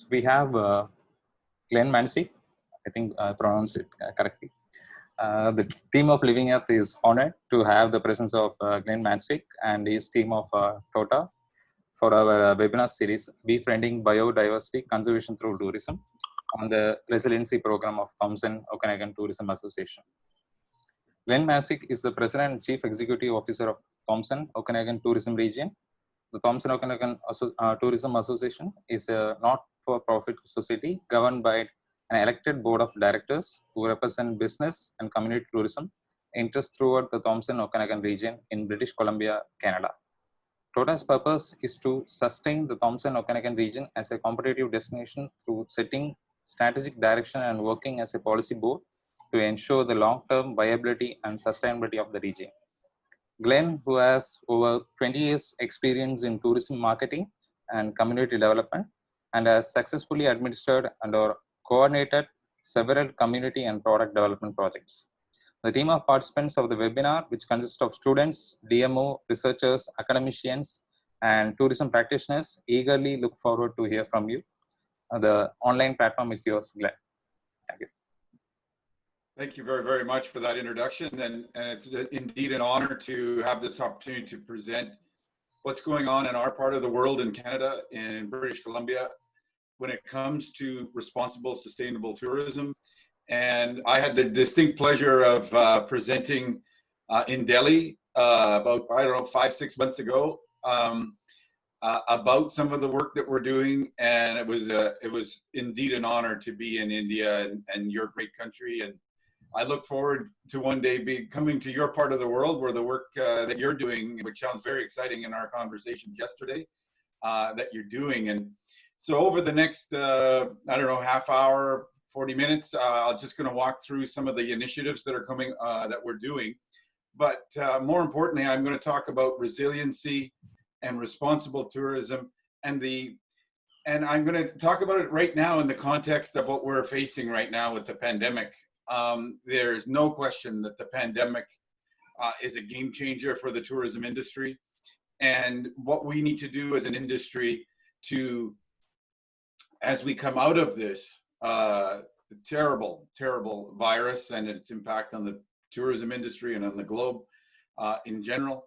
we have Glenn Mandzuik, I think I pronounced it correctly. The team of Living Earth is honored to have the presence of Glenn Mandzuik and his team of TOTA for our webinar series, Befriending Biodiversity Conservation Through Tourism, on the Resiliency program of Thompson Okanagan Tourism Association. Glenn Mandzuik is the President and Chief Executive Officer of Thompson Okanagan Tourism Region. The Thompson Okanagan Tourism Association is a not-for-profit society governed by an elected board of directors who represent business and community tourism interests throughout the Thompson Okanagan region in British Columbia, Canada. TOTA's purpose is to sustain the Thompson Okanagan region as a competitive destination through setting strategic direction and working as a policy board to ensure the long-term viability and sustainability of the region. Glenn, who has over 20 years experience in tourism marketing and community development and has successfully administered and or coordinated several community and product development projects. The team of participants of the webinar, which consists of students, DMO, researchers, academicians, and tourism practitioners, eagerly look forward to hear from you. The online platform is yours, Glenn. Thank you. Thank you very, very much for that introduction. And it's indeed an honor to have this opportunity to present what's going on in our part of the world in Canada, in British Columbia, when it comes to responsible, sustainable tourism. And I had the distinct pleasure of presenting in Delhi about, I don't know, 5-6 months ago about some of the work that we're doing. And it was indeed an honor to be in India and your great country. And I look forward to one day coming to your part of the world where the work that you're doing, which sounds very exciting in our conversations yesterday, that you're doing. And so over the next, I don't know, half hour, 40 minutes, I'm just going to walk through some of the initiatives that are coming, that we're doing. But more importantly, I'm going to talk about resiliency and responsible tourism, and I'm going to talk about it right now in the context of what we're facing right now with the pandemic. There's no question that the pandemic is a game changer for the tourism industry, and what we need to do as an industry to, as we come out of this terrible, terrible virus and its impact on the tourism industry and on the globe in general,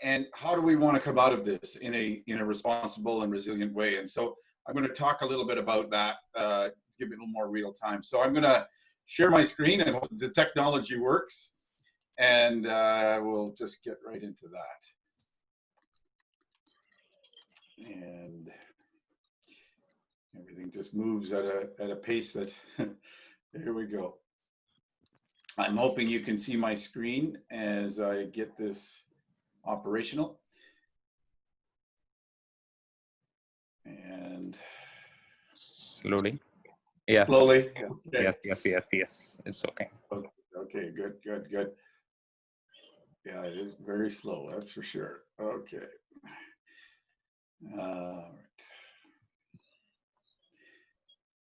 and how do we want to come out of this in a responsible and resilient way? And so I'm going to talk a little bit about that, give it a little more real time. So I'm going to share my screen and hope the technology works, and we'll just get right into that. And everything just moves at a pace that, here we go. I'm hoping you can see my screen as I get this operational. And slowly. Yeah. Slowly. Okay. Yes. It's okay. Okay, good. Yeah, it is very slow, that's for sure. Okay. All right.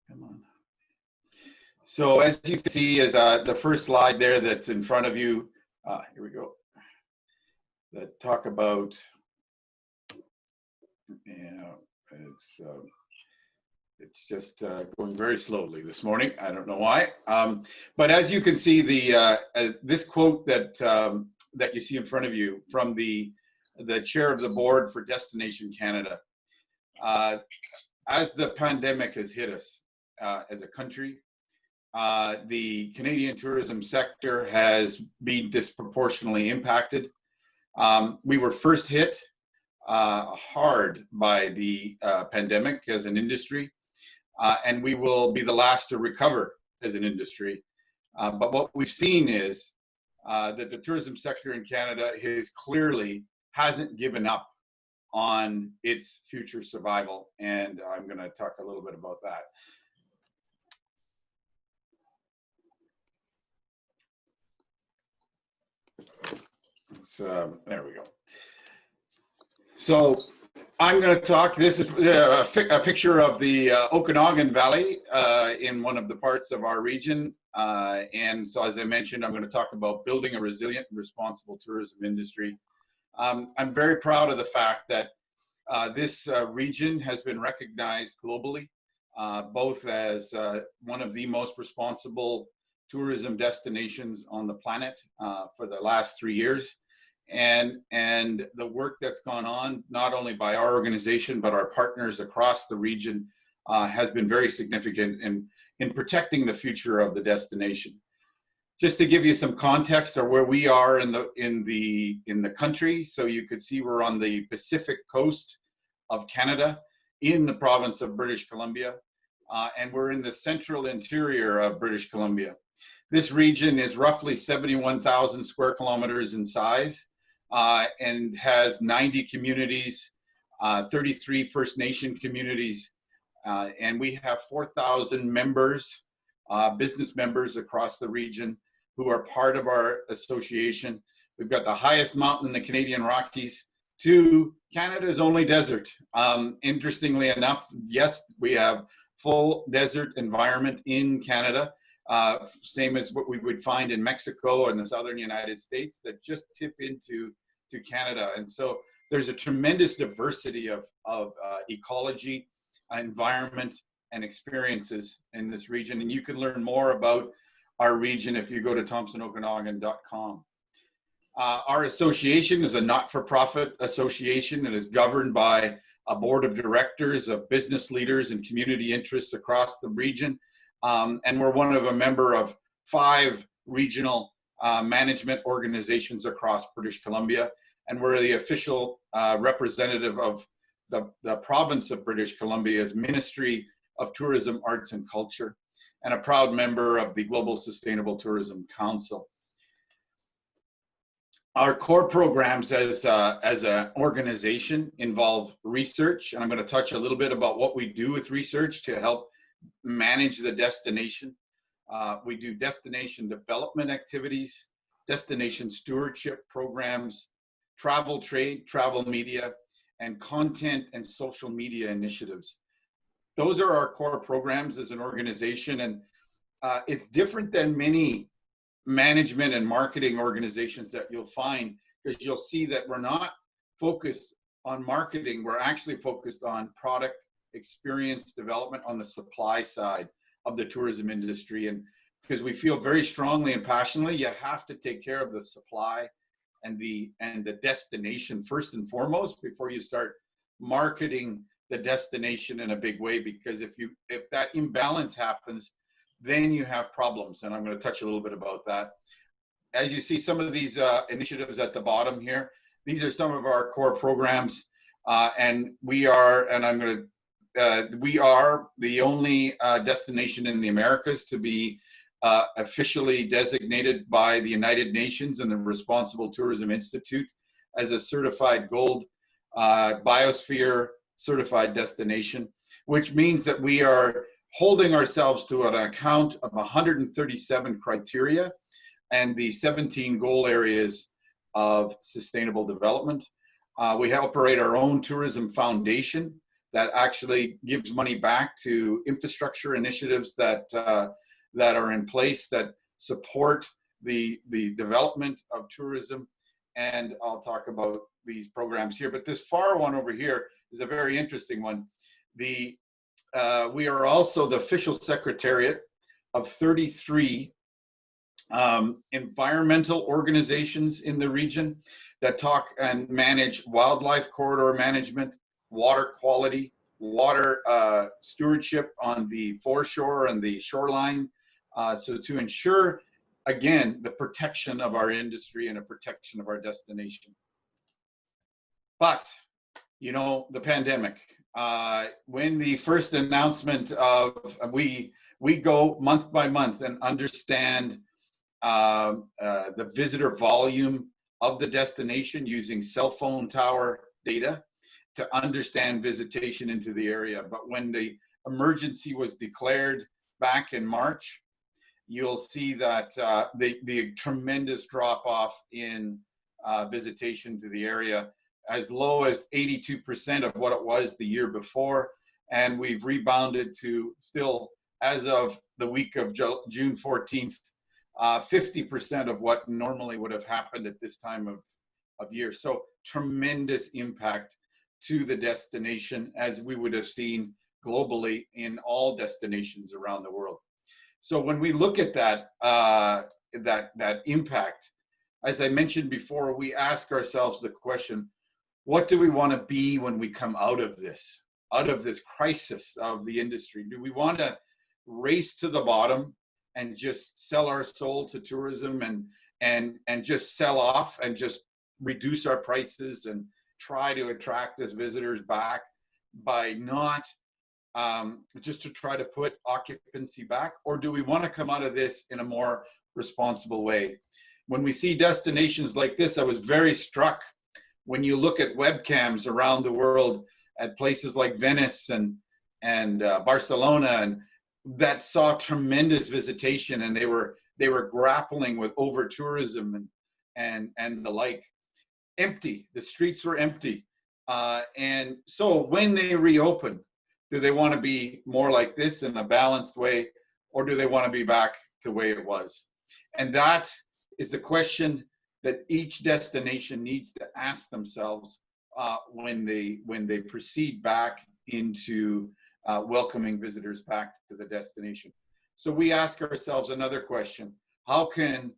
Come on. So as you can see, is the first slide there that's in front of you. Here we go. That talk about, it's just going very slowly this morning. I don't know why. But as you can see, this quote that that you see in front of you from the chair of the board for Destination Canada. As the pandemic has hit us as a country, the Canadian tourism sector has been disproportionately impacted. We were first hit hard by the pandemic as an industry, and we will be the last to recover as an industry. But what we've seen is that the tourism sector in Canada hasn't given up on its future survival, and I'm going to talk a little bit about that. So there we go. So I'm going to talk, this is a picture of the Okanagan Valley in one of the parts of our region. And so as I mentioned, I'm going to talk about building a resilient and responsible tourism industry. I'm very proud of the fact that this region has been recognized globally both as one of the most responsible tourism destinations on the planet for the last 3 years. And the work that's gone on, not only by our organization, but our partners across the region, has been very significant in protecting the future of the destination. Just to give you some context of where we are in the country, so you could see we're on the Pacific coast of Canada in the province of British Columbia, and we're in the central interior of British Columbia. This region is roughly 71,000 square kilometers in size, and has 90 communities, 33 First Nation communities, and we have 4,000 members, business members across the region who are part of our association. We've got the highest mountain in the Canadian Rockies to Canada's only desert. Interestingly enough, yes, we have full desert environment in Canada, same as what we would find in Mexico and the southern United States that just tip into Canada. And so there's a tremendous diversity of ecology, environment, and experiences in this region. And you can learn more about our region if you go to thompsonokanagan.com. Our association is a not-for-profit association and is governed by a board of directors of business leaders and community interests across the region. And we're a member of 5 regional management organizations across British Columbia. And we're the official representative of the province of British Columbia's Ministry of Tourism, Arts and Culture, and a proud member of the Global Sustainable Tourism Council. Our core programs as an organization involve research, and I'm going to touch a little bit about what we do with research to help manage the destination. We do destination development activities, destination stewardship programs, travel trade, travel media, and content and social media initiatives. Those are our core programs as an organization, and it's different than many management and marketing organizations that you'll find, because you'll see that we're not focused on marketing, we're actually focused on product experience development on the supply side of the tourism industry. And because we feel very strongly and passionately, you have to take care of the supply and the destination first and foremost before you start marketing the destination in a big way, because if that imbalance happens, then you have problems. And I'm going to touch a little bit about that. As you see some of these initiatives at the bottom here, these are some of our core programs, and we are the only destination in the Americas to be officially designated by the United Nations and the Responsible Tourism Institute as a certified gold biosphere certified destination, which means that we are holding ourselves to an account of 137 criteria and the 17 goal areas of sustainable development. We operate our own tourism foundation that actually gives money back to infrastructure initiatives that are in place that support the development of tourism. And I'll talk about these programs here, but this far one over here is a very interesting one. We are also the official secretariat of 33 environmental organizations in the region that talk and manage wildlife corridor management, water quality, water stewardship on the foreshore and the shoreline, so to ensure, again, the protection of our industry and a protection of our destination. But, you know, the pandemic, when the first announcement of we go month by month and understand the visitor volume of the destination using cell phone tower data to understand visitation into the area. But when the emergency was declared back in March, you'll see that the tremendous drop off in visitation to the area, as low as 82% of what it was the year before. And we've rebounded to still, as of the week of June 14th, 50% of what normally would have happened at this time of year. So tremendous impact to the destination, as we would have seen globally in all destinations around the world. So when we look at that, that impact, as I mentioned before, we ask ourselves the question, what do we want to be when we come out of this crisis of the industry? Do we want to race to the bottom and just sell our soul to tourism and just sell off and just reduce our prices and try to attract us visitors back by not just to try to put occupancy back? Or do we want to come out of this in a more responsible way? When we see destinations like this, I was very struck when you look at webcams around the world at places like Venice and Barcelona, and that saw tremendous visitation, and they were grappling with over tourism and the like. Empty, the streets were empty, and so when they reopen, do they want to be more like this in a balanced way, or do they want to be back to the way it was? And that is the question that each destination needs to ask themselves when they proceed back into welcoming visitors back to the destination. So we ask ourselves another question: how can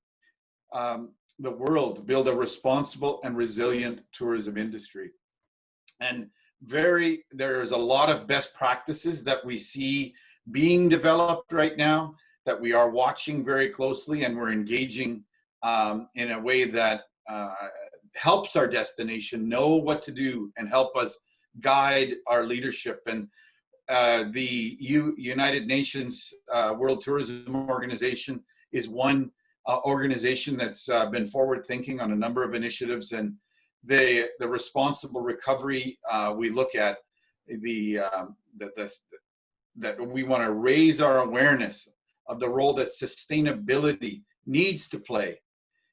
the world build a responsible and resilient tourism industry? And there's a lot of best practices that we see being developed right now that we are watching very closely, and we're engaging in a way that helps our destination know what to do and help us guide our leadership. And the United Nations World Tourism Organization is one organization that's been forward thinking on a number of initiatives, and the responsible recovery, we look at that we want to raise our awareness of the role that sustainability needs to play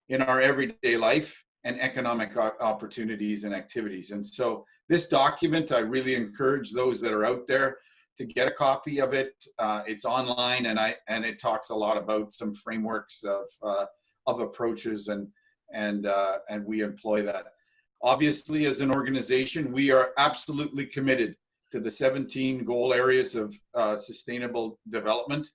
in our everyday life and economic opportunities and activities. And so this document, I really encourage those that are out there to get a copy of it. It's online, and it talks a lot about some frameworks of approaches, and we employ that. Obviously, as an organization, we are absolutely committed to the 17 goal areas of sustainable development.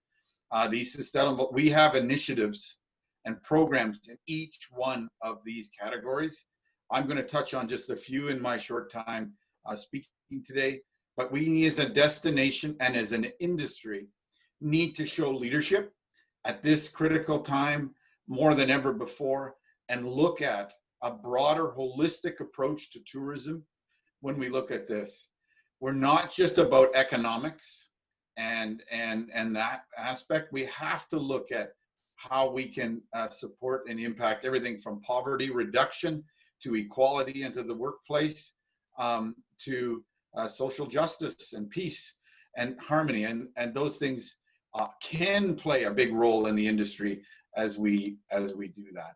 We have initiatives and programs in each one of these categories. I'm going to touch on just a few in my short time speaking today, but we as a destination and as an industry need to show leadership at this critical time more than ever before, and look at a broader holistic approach to tourism. When we look at this, we're not just about economics and that aspect. We have to look at how we can support and impact everything from poverty reduction to equality into the workplace, to social justice and peace and harmony, and those things can play a big role in the industry as we do that.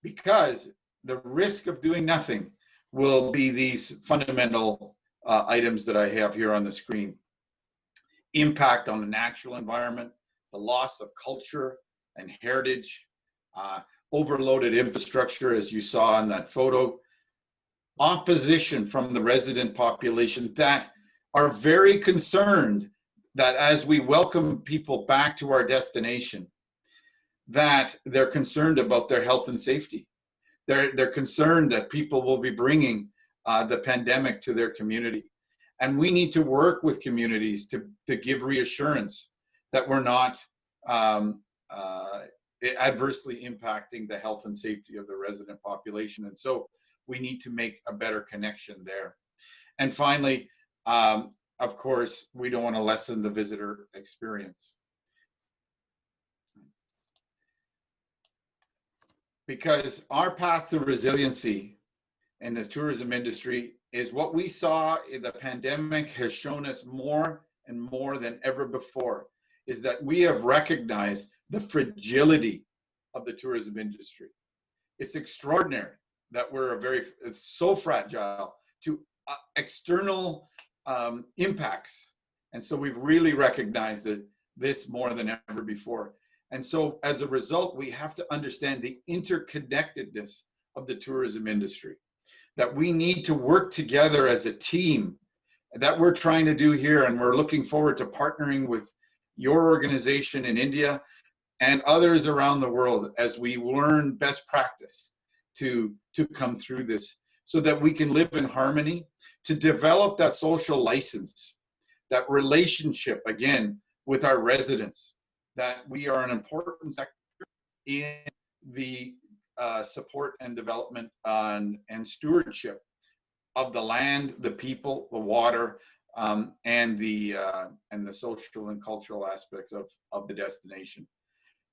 Because the risk of doing nothing will be these fundamental items that I have here on the screen: impact on the natural environment, the loss of culture and heritage, overloaded infrastructure, as you saw in that photo, opposition from the resident population that are very concerned that as we welcome people back to our destination, that they're concerned about their health and safety. They're concerned that people will be bringing the pandemic to their community. And we need to work with communities to give reassurance that we're not adversely impacting the health and safety of the resident population. And so we need to make a better connection there. And finally, of course, we don't want to lessen the visitor experience. Because our path to resiliency in the tourism industry is what we saw in the pandemic has shown us more and more than ever before, is that we have recognized the fragility of the tourism industry. It's extraordinary that it's so fragile to external impacts. And so we've really recognized this more than ever before. And so as a result, we have to understand the interconnectedness of the tourism industry, that we need to work together as a team that we're trying to do here, and we're looking forward to partnering with your organization in India and others around the world as we learn best practice to come through this, so that we can live in harmony, to develop that social license, that relationship, again, with our residents, that we are an important sector in the support and development and stewardship of the land, the people, the water, and the social and cultural aspects of the destination.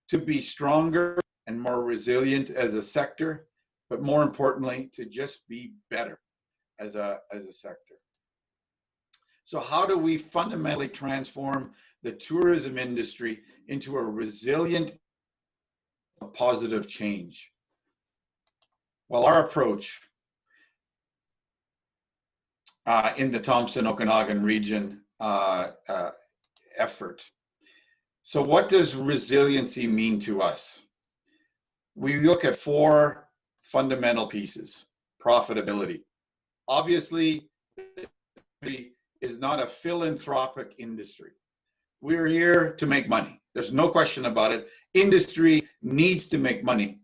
To be stronger and more resilient as a sector, but more importantly, to just be better as a sector. So how do we fundamentally transform the tourism industry into a resilient, positive change? Well, our approach in the Thompson Okanagan region effort. So what does resiliency mean to us? We look at 4 fundamental pieces. Profitability. Obviously, it is not a philanthropic industry. We're here to make money. There's no question about it. Industry needs to make money.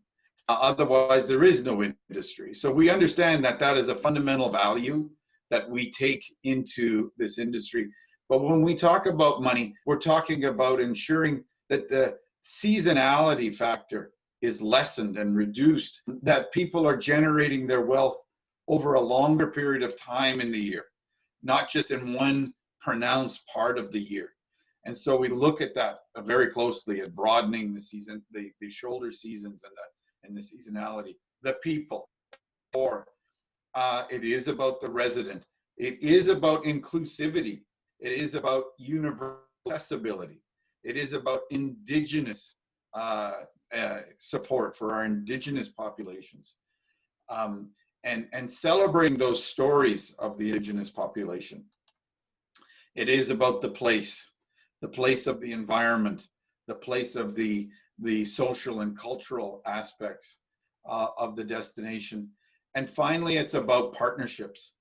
Otherwise, there is no industry. So we understand that that is a fundamental value that we take into this industry. But when we talk about money, we're talking about ensuring that the seasonality factor is lessened and reduced, that people are generating their wealth over a longer period of time in the year, not just in one pronounced part of the year. And so we look at that very closely at broadening the season, the shoulder seasons and the seasonality. The people, or it is about the resident. It is about inclusivity. It is about universal accessibility. It is about indigenous support for our indigenous populations, and celebrating those stories of the indigenous population. It is about the place of the environment, the place of the social and cultural aspects of the destination. And finally, it's about partnerships.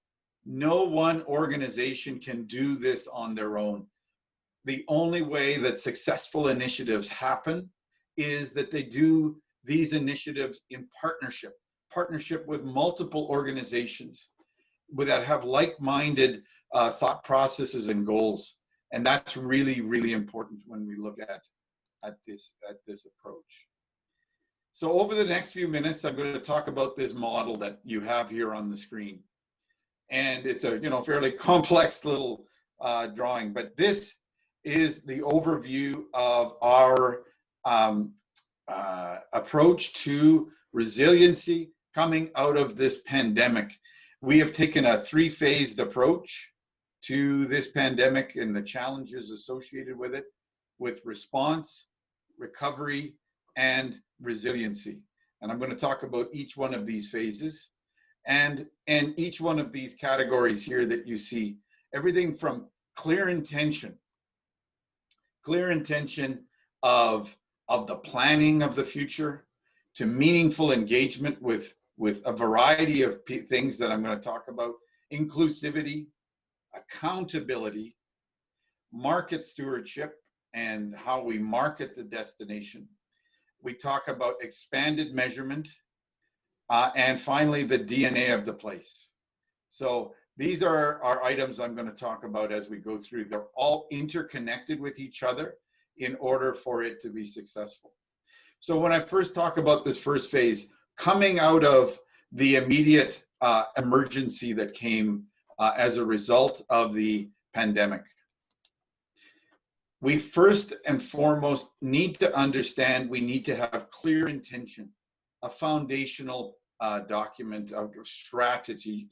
No one organization can do this on their own. The only way that successful initiatives happen is that they do these initiatives in partnership with multiple organizations that have like-minded thought processes and goals. And that's really, really important when we look at this approach. So over the next few minutes, I'm going to talk about this model that you have here on the screen. And it's a fairly complex little drawing, but this is the overview of our approach to resiliency coming out of this pandemic. We have taken a 3-phased approach to this pandemic and the challenges associated with it, with response, recovery, and resiliency. And I'm going to talk about each one of these phases and each one of these categories here that you see. Everything from clear intention of the planning of the future, to meaningful engagement with a variety of things that I'm going to talk about: inclusivity, accountability, market stewardship, and how we market the destination. We talk about expanded measurement, and finally, the DNA of the place. So these are our items I'm going to talk about as we go through. They're all interconnected with each other in order for it to be successful. So when I first talk about this first phase, coming out of the immediate emergency that came as a result of the pandemic, we first and foremost need to understand, we need to have clear intention, a foundational document of strategy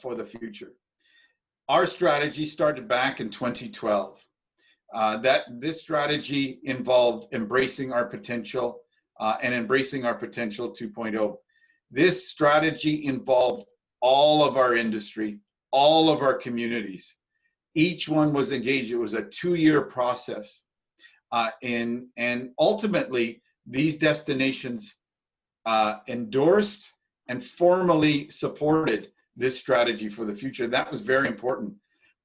for the future. Our strategy started back in 2012. This strategy involved embracing our potential and embracing our potential 2.0. This strategy involved all of our industry, all of our communities. Each one was engaged. It was a 2-year process. And ultimately, these destinations endorsed and formally supported this strategy for the future. That was very important.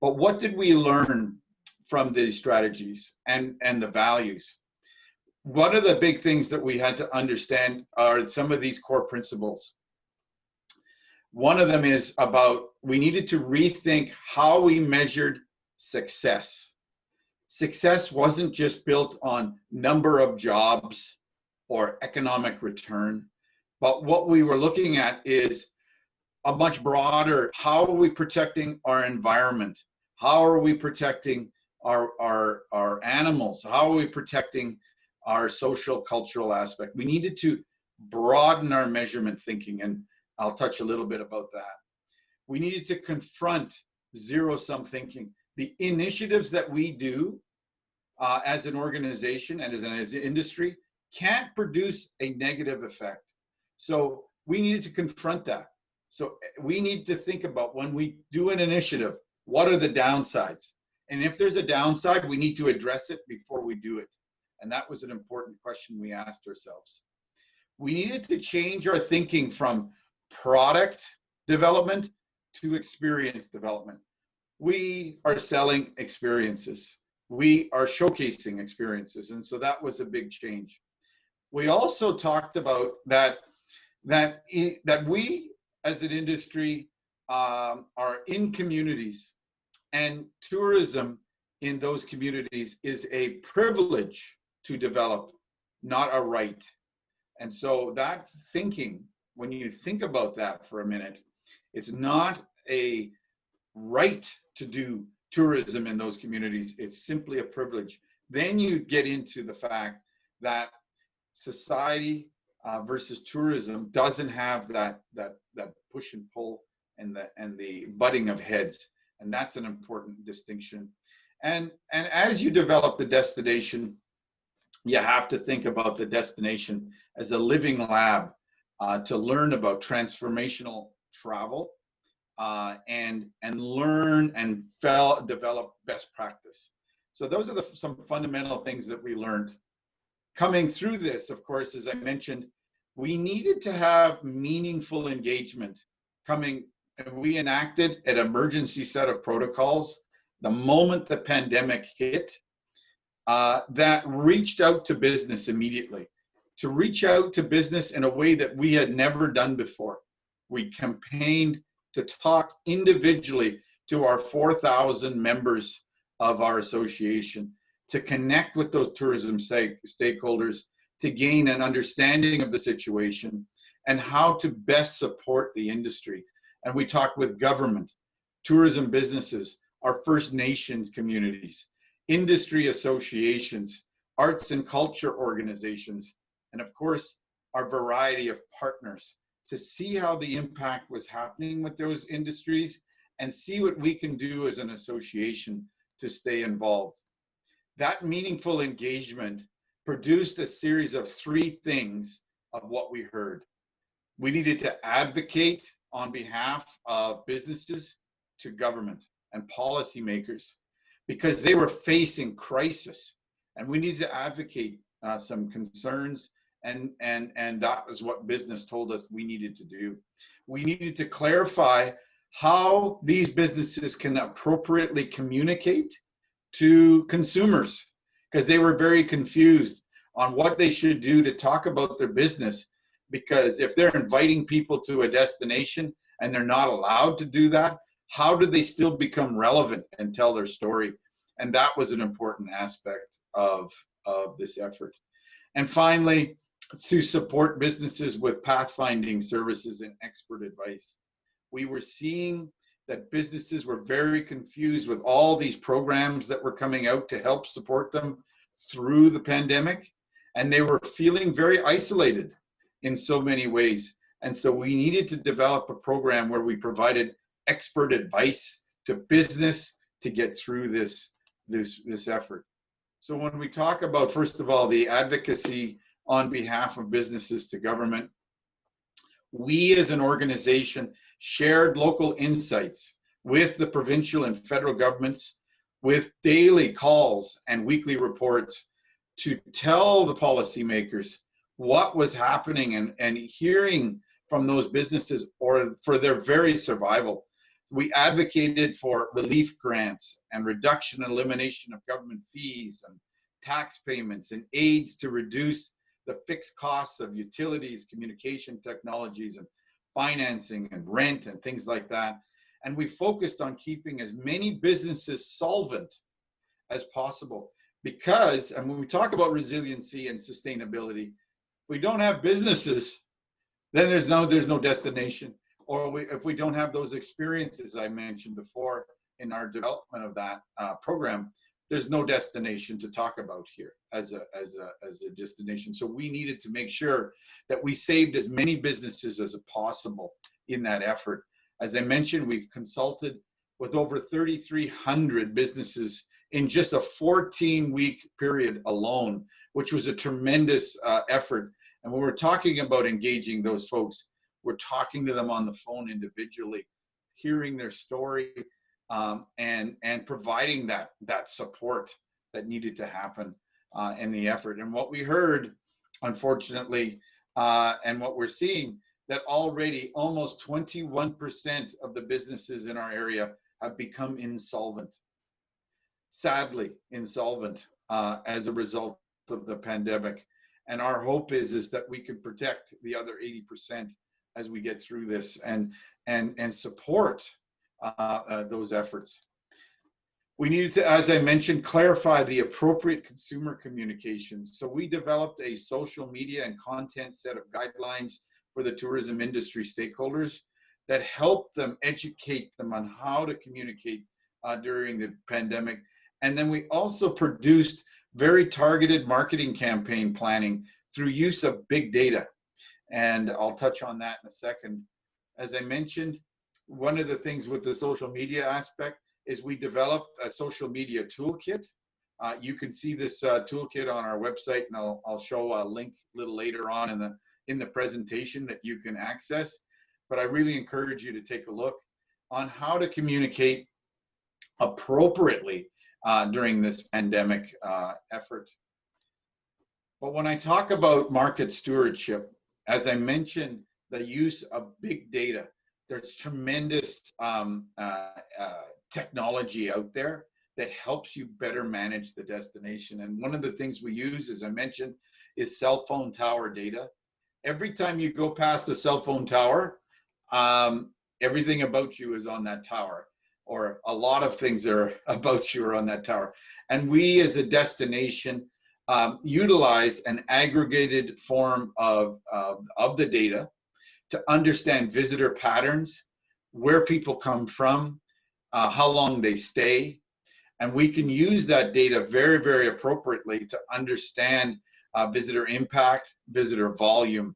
But what did we learn from these strategies and the values? One of the big things that we had to understand are some of these core principles. One of them is about, we needed to rethink how we measured success. Success wasn't just built on number of jobs or economic return, but what we were looking at is a much broader, how are we protecting our environment? How are we protecting our animals? How are we protecting our social cultural aspect? We needed to broaden our measurement thinking, and I'll touch a little bit about that. We needed to confront zero-sum thinking. The initiatives that we do as an organization and as an industry can't produce a negative effect. So we needed to confront that. So we need to think about, when we do an initiative, what are the downsides? And if there's a downside, we need to address it before we do it. And that was an important question we asked ourselves. We needed to change our thinking from product development to experience development. We are selling experiences. We are showcasing experiences. And so that was a big change. We also talked about that we as an industry are in communities, and tourism in those communities is a privilege to develop, not a right. And so that's thinking, when you think about that for a minute, it's not a right to do tourism in those communities, it's simply a privilege. Then you get into the fact that society versus tourism doesn't have that push and pull and the butting of heads, and that's an important distinction. And as you develop the destination, you have to think about the destination as a living lab to learn about transformational travel and learn and develop best practice. So those are some fundamental things that we learned. Coming through this, of course, as I mentioned, we needed to have meaningful engagement. We enacted an emergency set of protocols the moment the pandemic hit that reached out to business immediately, to reach out to business in a way that we had never done before. We campaigned to talk individually to our 4,000 members of our association, to connect with those tourism stakeholders, to gain an understanding of the situation and how to best support the industry. And we talked with government, tourism businesses, our First Nations communities, industry associations, arts and culture organizations, and of course, our variety of partners, to see how the impact was happening with those industries and see what we can do as an association to stay involved. That meaningful engagement produced a series of 3 things of what we heard. We needed to advocate on behalf of businesses to government and policymakers because they were facing crisis, and we needed to advocate some concerns, and that was what business told us we needed to do. We needed to clarify how these businesses can appropriately communicate to consumers, because they were very confused on what they should do to talk about their business, because if they're inviting people to a destination and they're not allowed to do that, how do they still become relevant and tell their story? And that was an important aspect of this effort. And finally, to support businesses with pathfinding services and expert advice. We were seeing that businesses were very confused with all these programs that were coming out to help support them through the pandemic, and they were feeling very isolated in so many ways. And so we needed to develop a program where we provided expert advice to business to get through this effort. So when we talk about, first of all, the advocacy on behalf of businesses to government, we as an organization shared local insights with the provincial and federal governments, with daily calls and weekly reports to tell the policymakers what was happening, and hearing from those businesses or for their very survival. We advocated for relief grants and reduction and elimination of government fees and tax payments and aids to reduce the fixed costs of utilities, communication technologies, and financing and rent and things like that. And we focused on keeping as many businesses solvent as possible. Because, and when we talk about resiliency and sustainability, if we don't have businesses, then there's no destination. Or if we don't have those experiences I mentioned before in our development of that program, there's no destination to talk about here as a destination. So we needed to make sure that we saved as many businesses as possible in that effort. As I mentioned, we've consulted with over 3,300 businesses in just a 14-week period alone, which was a tremendous effort. And when we're talking about engaging those folks, we're talking to them on the phone individually, hearing their story, and providing that support that needed to happen in the effort. And what we heard, unfortunately, and what we're seeing, that already almost 21% of the businesses in our area have become insolvent, sadly insolvent, as a result of the pandemic. And our hope is that we can protect the other 80% as we get through this and support those efforts. We needed to, as I mentioned, clarify the appropriate consumer communications. So we developed a social media and content set of guidelines for the tourism industry stakeholders that help them, educate them on how to communicate during the pandemic. And then we also produced very targeted marketing campaign planning through use of big data. And I'll touch on that in a second. As I mentioned, one of the things with the social media aspect is we developed a social media toolkit. You can see this toolkit on our website, and I'll show a link a little later on in the presentation that you can access. But I really encourage you to take a look on how to communicate appropriately during this pandemic effort. But when I talk about market stewardship, as I mentioned, the use of big data, there's tremendous technology out there that helps you better manage the destination. And one of the things we use, as I mentioned, is cell phone tower data. Every time you go past a cell phone tower, everything about you is on that tower, or a lot of things are about you are on that tower. And we as a destination utilize an aggregated form of the data to understand visitor patterns, where people come from, how long they stay. And we can use that data very, very appropriately to understand visitor impact, visitor volume.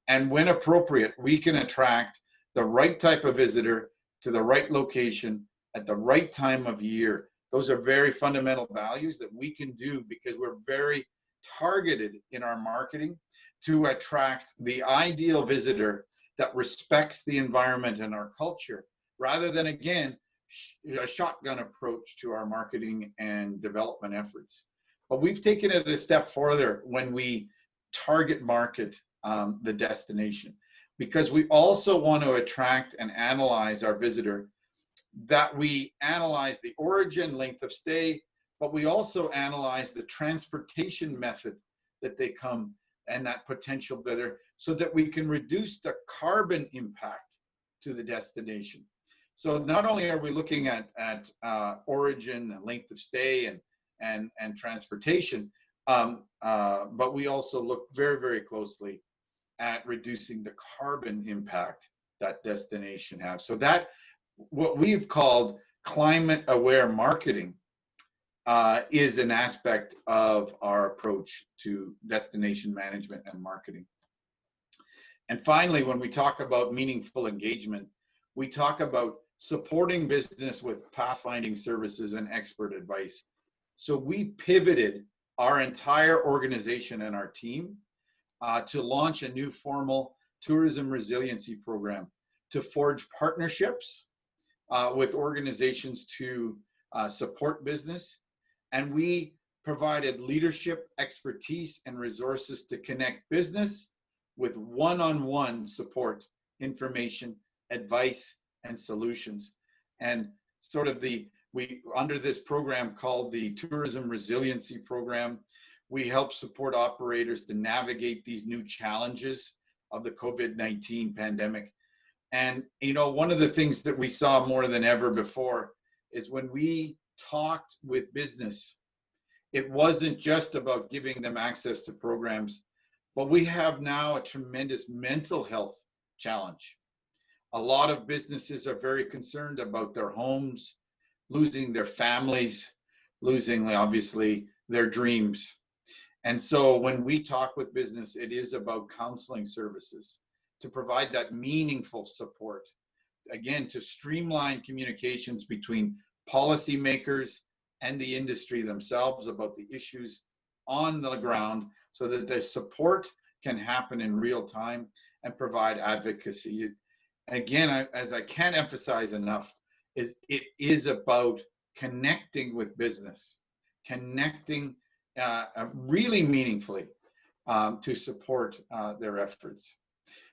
And when appropriate, we can attract the right type of visitor to the right location at the right time of year. Those are very fundamental values that we can do because we're very targeted in our marketing to attract the ideal visitor that respects the environment and our culture, rather than, again, a shotgun approach to our marketing and development efforts. But we've taken it a step further when we target market the destination, because we also want to attract and analyze our visitor, that we analyze the origin, length of stay, but we also analyze the transportation method that they come and that potential visitor, so that we can reduce the carbon impact to the destination. So not only are we looking at origin and length of stay and transportation, but we also look very, very closely at reducing the carbon impact that destination has. So that, what we've called climate aware marketing, is an aspect of our approach to destination management and marketing. And finally, when we talk about meaningful engagement, we talk about supporting business with pathfinding services and expert advice. So we pivoted our entire organization and our team to launch a new formal tourism resiliency program to forge partnerships with organizations to support business. And we provided leadership, expertise, and resources to connect business with one-on-one support information, advice, and solutions. And sort of under this program called the Tourism Resiliency Program, we help support operators to navigate these new challenges of the COVID-19 pandemic. And, you know, one of the things that we saw more than ever before is when we talked with business, it wasn't just about giving them access to programs, but we have now a tremendous mental health challenge. A lot of businesses are very concerned about their homes, losing their families, losing obviously their dreams. And so when we talk with business, it is about counseling services to provide that meaningful support. Again, to streamline communications between policymakers and the industry themselves about the issues on the ground so that the support can happen in real time and provide advocacy. Again, as I can't emphasize enough, it is about connecting with business, connecting really meaningfully to support their efforts.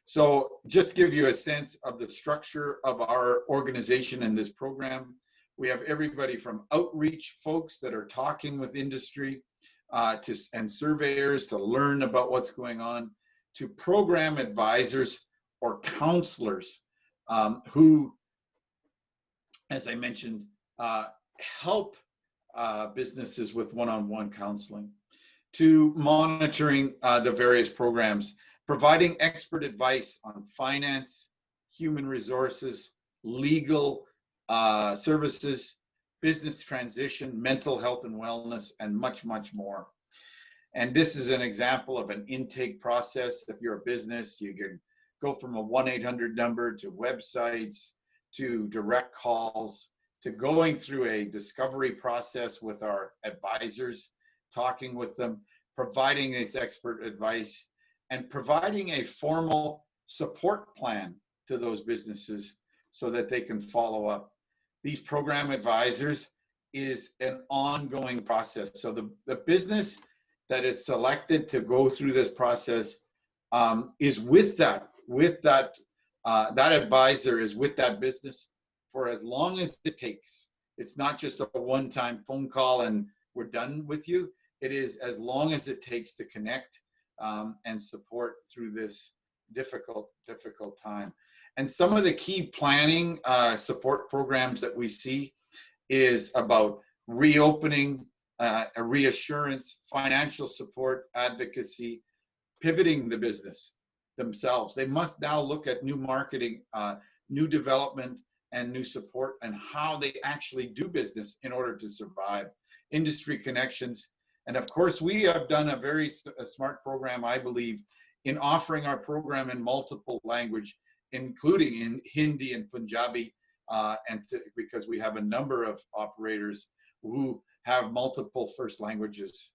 So just to give you a sense of the structure of our organization and this program, we have everybody from outreach folks that are talking with industry and surveyors to learn about what's going on, to program advisors or counselors who, as I mentioned, help businesses with one-on-one counseling, to monitoring the various programs, providing expert advice on finance, human resources, legal services, business transition, mental health and wellness, and much, much more. And this is an example of an intake process. If you're a business, you can go from a 1-800 number to websites, to direct calls, to going through a discovery process with our advisors, talking with them, providing this expert advice, and providing a formal support plan to those businesses so that they can follow up. These program advisors is an ongoing process. So the business that is selected to go through this process is with that advisor is with that business for as long as it takes. It's not just a one-time phone call and we're done with you. It is as long as it takes to connect and support through this difficult time. And some of the key planning support programs that we see is about reopening, a reassurance, financial support, advocacy, pivoting the business themselves. They must now look at new marketing, new development, and new support, and how they actually do business in order to survive. Industry connections. And of course, we have done a very smart program, I believe, in offering our program in multiple language, including in Hindi and Punjabi, because we have a number of operators who have multiple first languages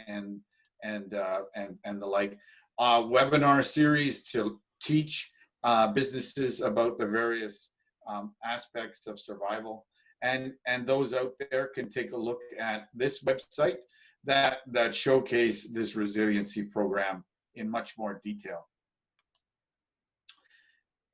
and the like. Webinar series to teach businesses about the various aspects of survival, and those out there can take a look at this website that showcase this resiliency program in much more detail.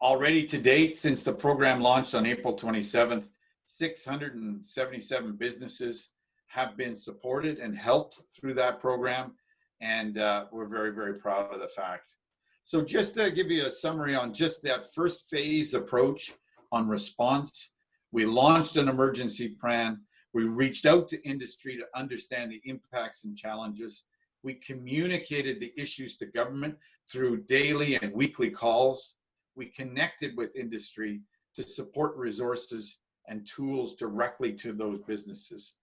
Already to date, since the program launched on April 27th, 677 businesses have been supported and helped through that program, and we're very, very proud of the fact. So just to give you a summary on just that first phase approach on response, we launched an emergency plan. We reached out to industry to understand the impacts and challenges. We communicated the issues to government through daily and weekly calls. We connected with industry to support resources and tools directly to those businesses.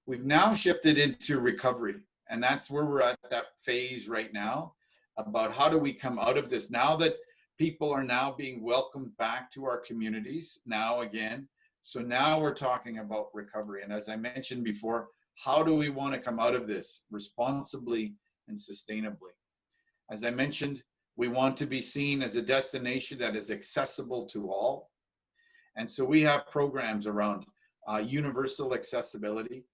We've now shifted into recovery, and that's where we're at that phase right now, about how do we come out of this now that people are now being welcomed back to our communities now again. So now we're talking about recovery. And as I mentioned before, how do we want to come out of this responsibly and sustainably? As I mentioned, we want to be seen as a destination that is accessible to all. And so we have programs around universal accessibility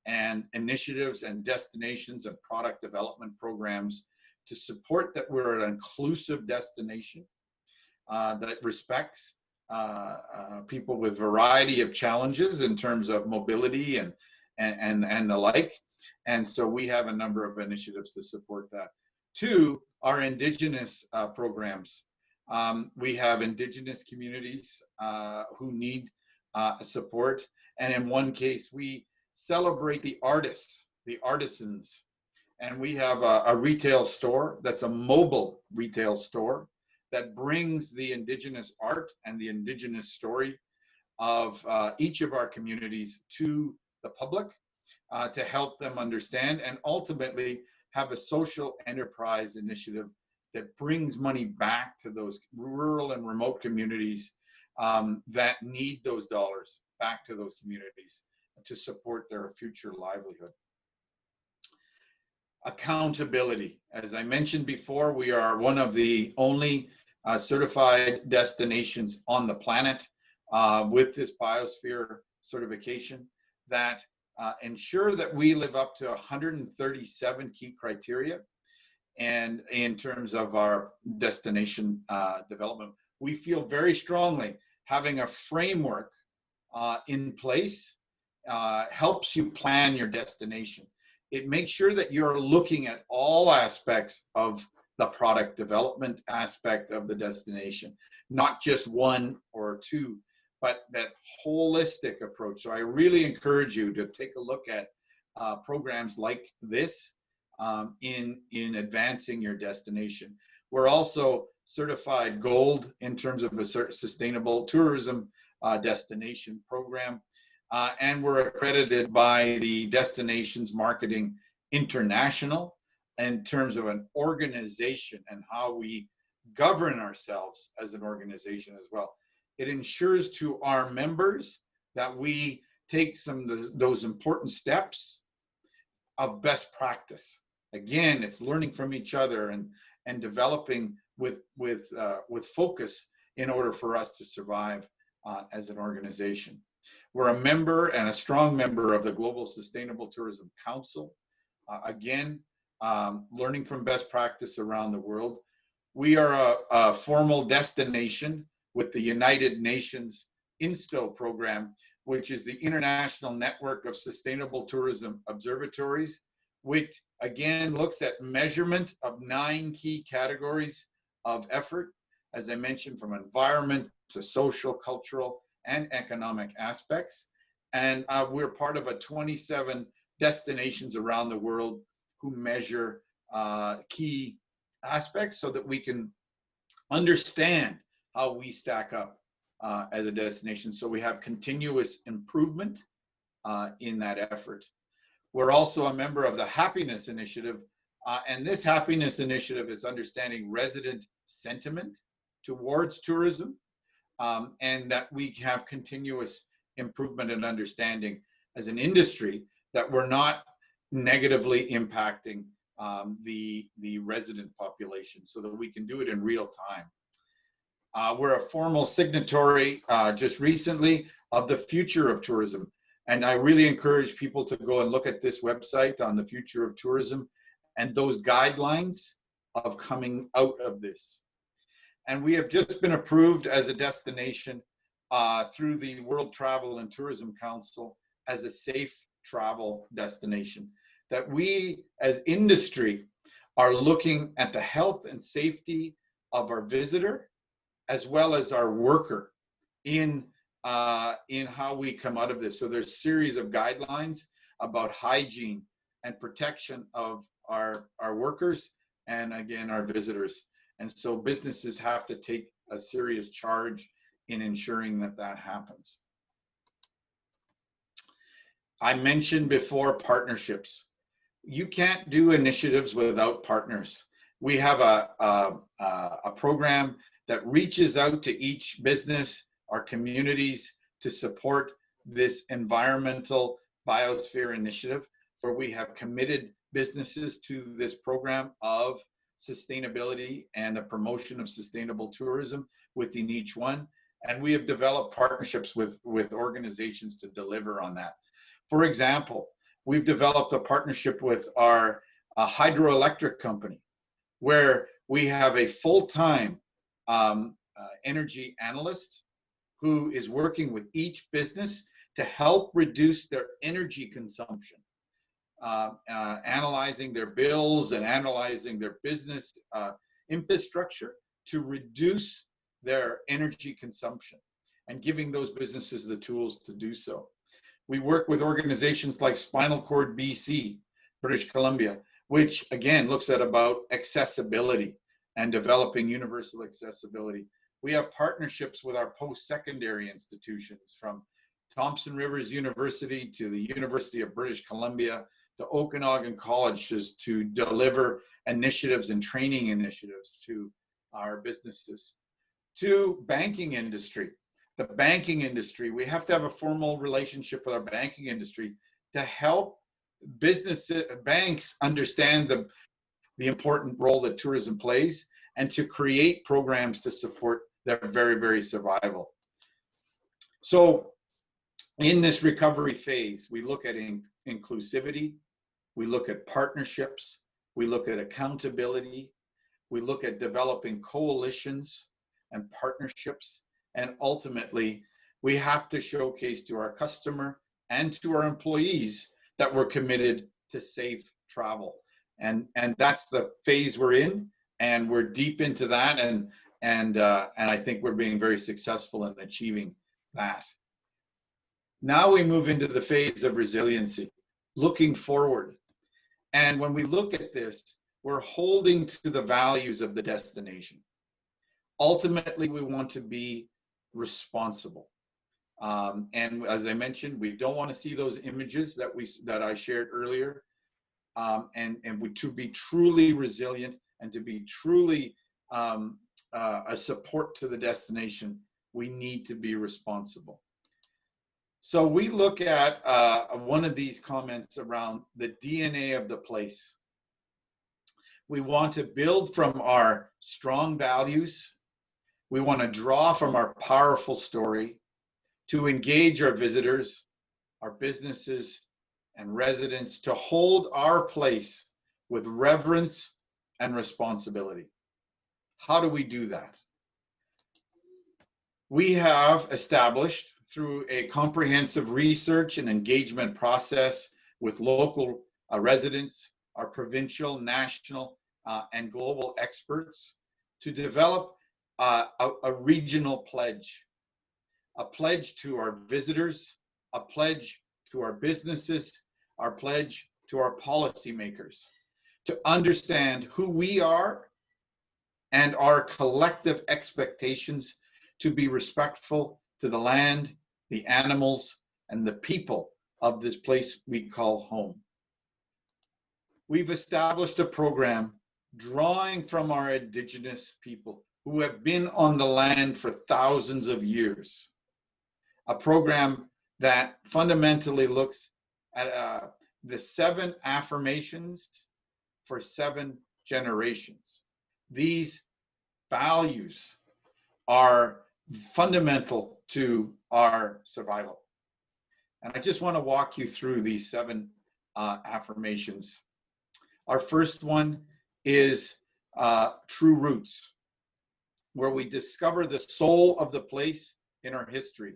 and initiatives and destinations and product development programs to support that we're an inclusive destination. that respects people with variety of challenges in terms of mobility and the like. And so we have a number of initiatives to support that. Two, our Indigenous programs. We have Indigenous communities who need support. And in one case, we celebrate the artists, the artisans. And we have a retail store that's a mobile retail store that brings the Indigenous art and the Indigenous story of each of our communities to the public to help them understand, and ultimately have a social enterprise initiative that brings money back to those rural and remote communities that need those dollars back to those communities to support their future livelihood. Accountability. As I mentioned before, we are one of the only certified destinations on the planet with this biosphere certification that ensure that we live up to 137 key criteria. And in terms of our destination development, we feel very strongly having a framework in place helps you plan your destination. It makes sure that you're looking at all aspects of the product development aspect of the destination, not just one or two, but that holistic approach. So I really encourage you to take a look at programs like this in advancing your destination. We're also certified gold in terms of a sustainable tourism destination program. And we're accredited by the Destinations Marketing International in terms of an organization and how we govern ourselves as an organization as well. It ensures to our members that we take some of those important steps of best practice. Again, it's learning from each other and developing with focus in order for us to survive as an organization. We're a member and a strong member of the Global Sustainable Tourism Council. Again, learning from best practice around the world. We are a formal destination with the United Nations INSTO program, which is the International Network of Sustainable Tourism Observatories, which again looks at measurement of 9 key categories of effort, as I mentioned, from environment to social, cultural, and economic aspects. And we're part of 27 destinations around the world who measure key aspects so that we can understand how we stack up as a destination. So we have continuous improvement in that effort. We're also a member of the Happiness Initiative. And this Happiness Initiative is understanding resident sentiment towards tourism, and that we have continuous improvement and understanding as an industry that we're not negatively impacting the resident population, so that we can do it in real time. We're a formal signatory just recently of the Future of Tourism. And I really encourage people to go and look at this website on the Future of Tourism and those guidelines of coming out of this. And we have just been approved as a destination through the World Travel and Tourism Council as a safe travel destination. That we as industry are looking at the health and safety of our visitor as well as our worker in how we come out of this. So there's a series of guidelines about hygiene and protection of our workers and again, our visitors. And so businesses have to take a serious charge in ensuring that that happens. I mentioned before partnerships. You can't do initiatives without partners. We have a program that reaches out to each business, our communities, to support this environmental biosphere initiative, where we have committed businesses to this program of sustainability and the promotion of sustainable tourism within each one. And we have developed partnerships with organizations to deliver on that. For example, we've developed a partnership with our hydroelectric company, where we have a full-time energy analyst who is working with each business to help reduce their energy consumption, analyzing their bills and analyzing their business infrastructure to reduce their energy consumption and giving those businesses the tools to do so. We work with organizations like Spinal Cord BC, British Columbia, which again looks at about accessibility and developing universal accessibility. We have partnerships with our post-secondary institutions, from Thompson Rivers University to the University of British Columbia to Okanagan colleges, to deliver initiatives and training initiatives to our businesses. To banking industry. The banking industry, we have to have a formal relationship with our banking industry to help banks understand the important role that tourism plays, and to create programs to support their very, very survival. So in this recovery phase, we look at inclusivity, we look at partnerships, we look at accountability, we look at developing coalitions and partnerships, and ultimately, we have to showcase to our customer and to our employees that we're committed to safe travel. And that's the phase we're in, and we're deep into that, and I think we're being very successful in achieving that. Now we move into the phase of resiliency, looking forward. And when we look at this, we're holding to the values of the destination. Ultimately, we want to be responsible. And as I mentioned, we don't want to see those images that I shared earlier. To be truly resilient and to be truly a support to the destination, we need to be responsible. So we look at one of these comments around the DNA of the place. We want to build from our strong values. We want to draw from our powerful story to engage our visitors, our businesses, and residents to hold our place with reverence and responsibility. How do we do that? We have established, through a comprehensive research and engagement process with local residents, our provincial, national, and global experts, to develop a regional pledge. A pledge to our visitors, a pledge to our businesses, our pledge to our policymakers, to understand who we are and our collective expectations to be respectful to the land, the animals, and the people of this place we call home. We've established a program drawing from our Indigenous people who have been on the land for thousands of years. A program that fundamentally looks at the 7 affirmations for 7 generations. These values are fundamental to our survival. And I just want to walk you through these 7 affirmations. Our first one is true roots, where we discover the soul of the place in our history,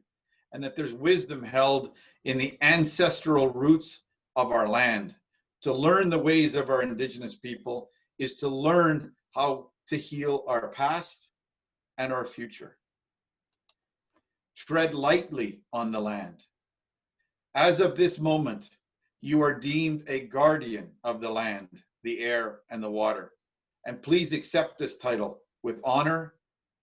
and that there's wisdom held in the ancestral roots of our land. To learn the ways of our Indigenous people is to learn how to heal our past and our future. Tread lightly on the land. As of this moment, you are deemed a guardian of the land, the air, and the water. And please accept this title with honor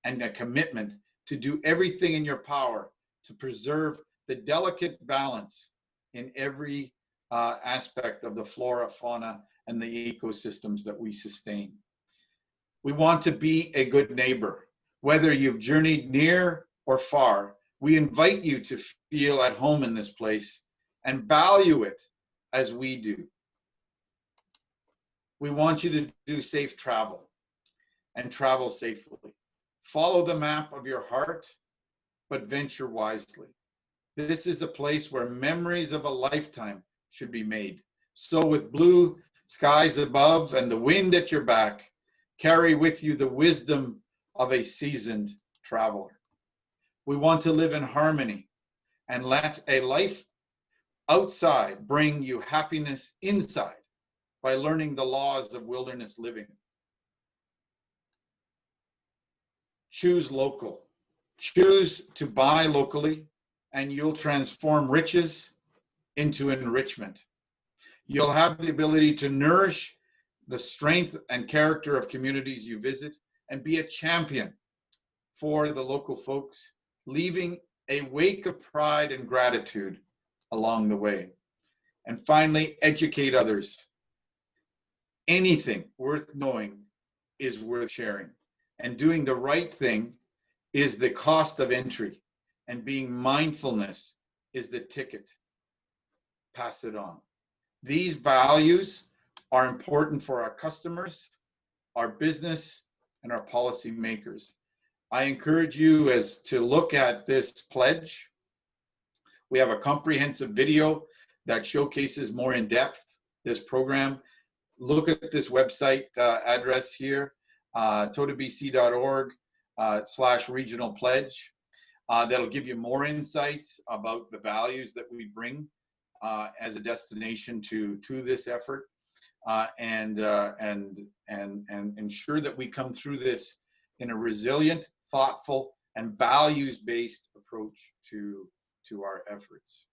and a commitment to do everything in your power to preserve the delicate balance in every aspect of the flora, fauna, and the ecosystems that we sustain. We want to be a good neighbor. Whether you've journeyed near or far, we invite you to feel at home in this place and value it as we do. We want you to do safe travel and travel safely. Follow the map of your heart, but venture wisely. This is a place where memories of a lifetime should be made. So with blue skies above and the wind at your back, carry with you the wisdom of a seasoned traveler. We want to live in harmony and let a life outside bring you happiness inside by learning the laws of wilderness living. Choose local. Choose to buy locally, and you'll transform riches into enrichment. You'll have the ability to nourish the strength and character of communities you visit and be a champion for the local folks, leaving a wake of pride and gratitude along the way. And finally, educate others. Anything worth knowing is worth sharing. And doing the right thing is the cost of entry. And being mindfulness is the ticket. Pass it on. These values are important for our customers, our business, and our policy makers. I encourage you to look at this pledge. We have a comprehensive video that showcases more in depth this program. Look at this website address here, totabc.org/regional pledge. That'll give you more insights about the values that we bring as a destination to this effort, and ensure that we come through this in a resilient, thoughtful, and values-based approach to our efforts.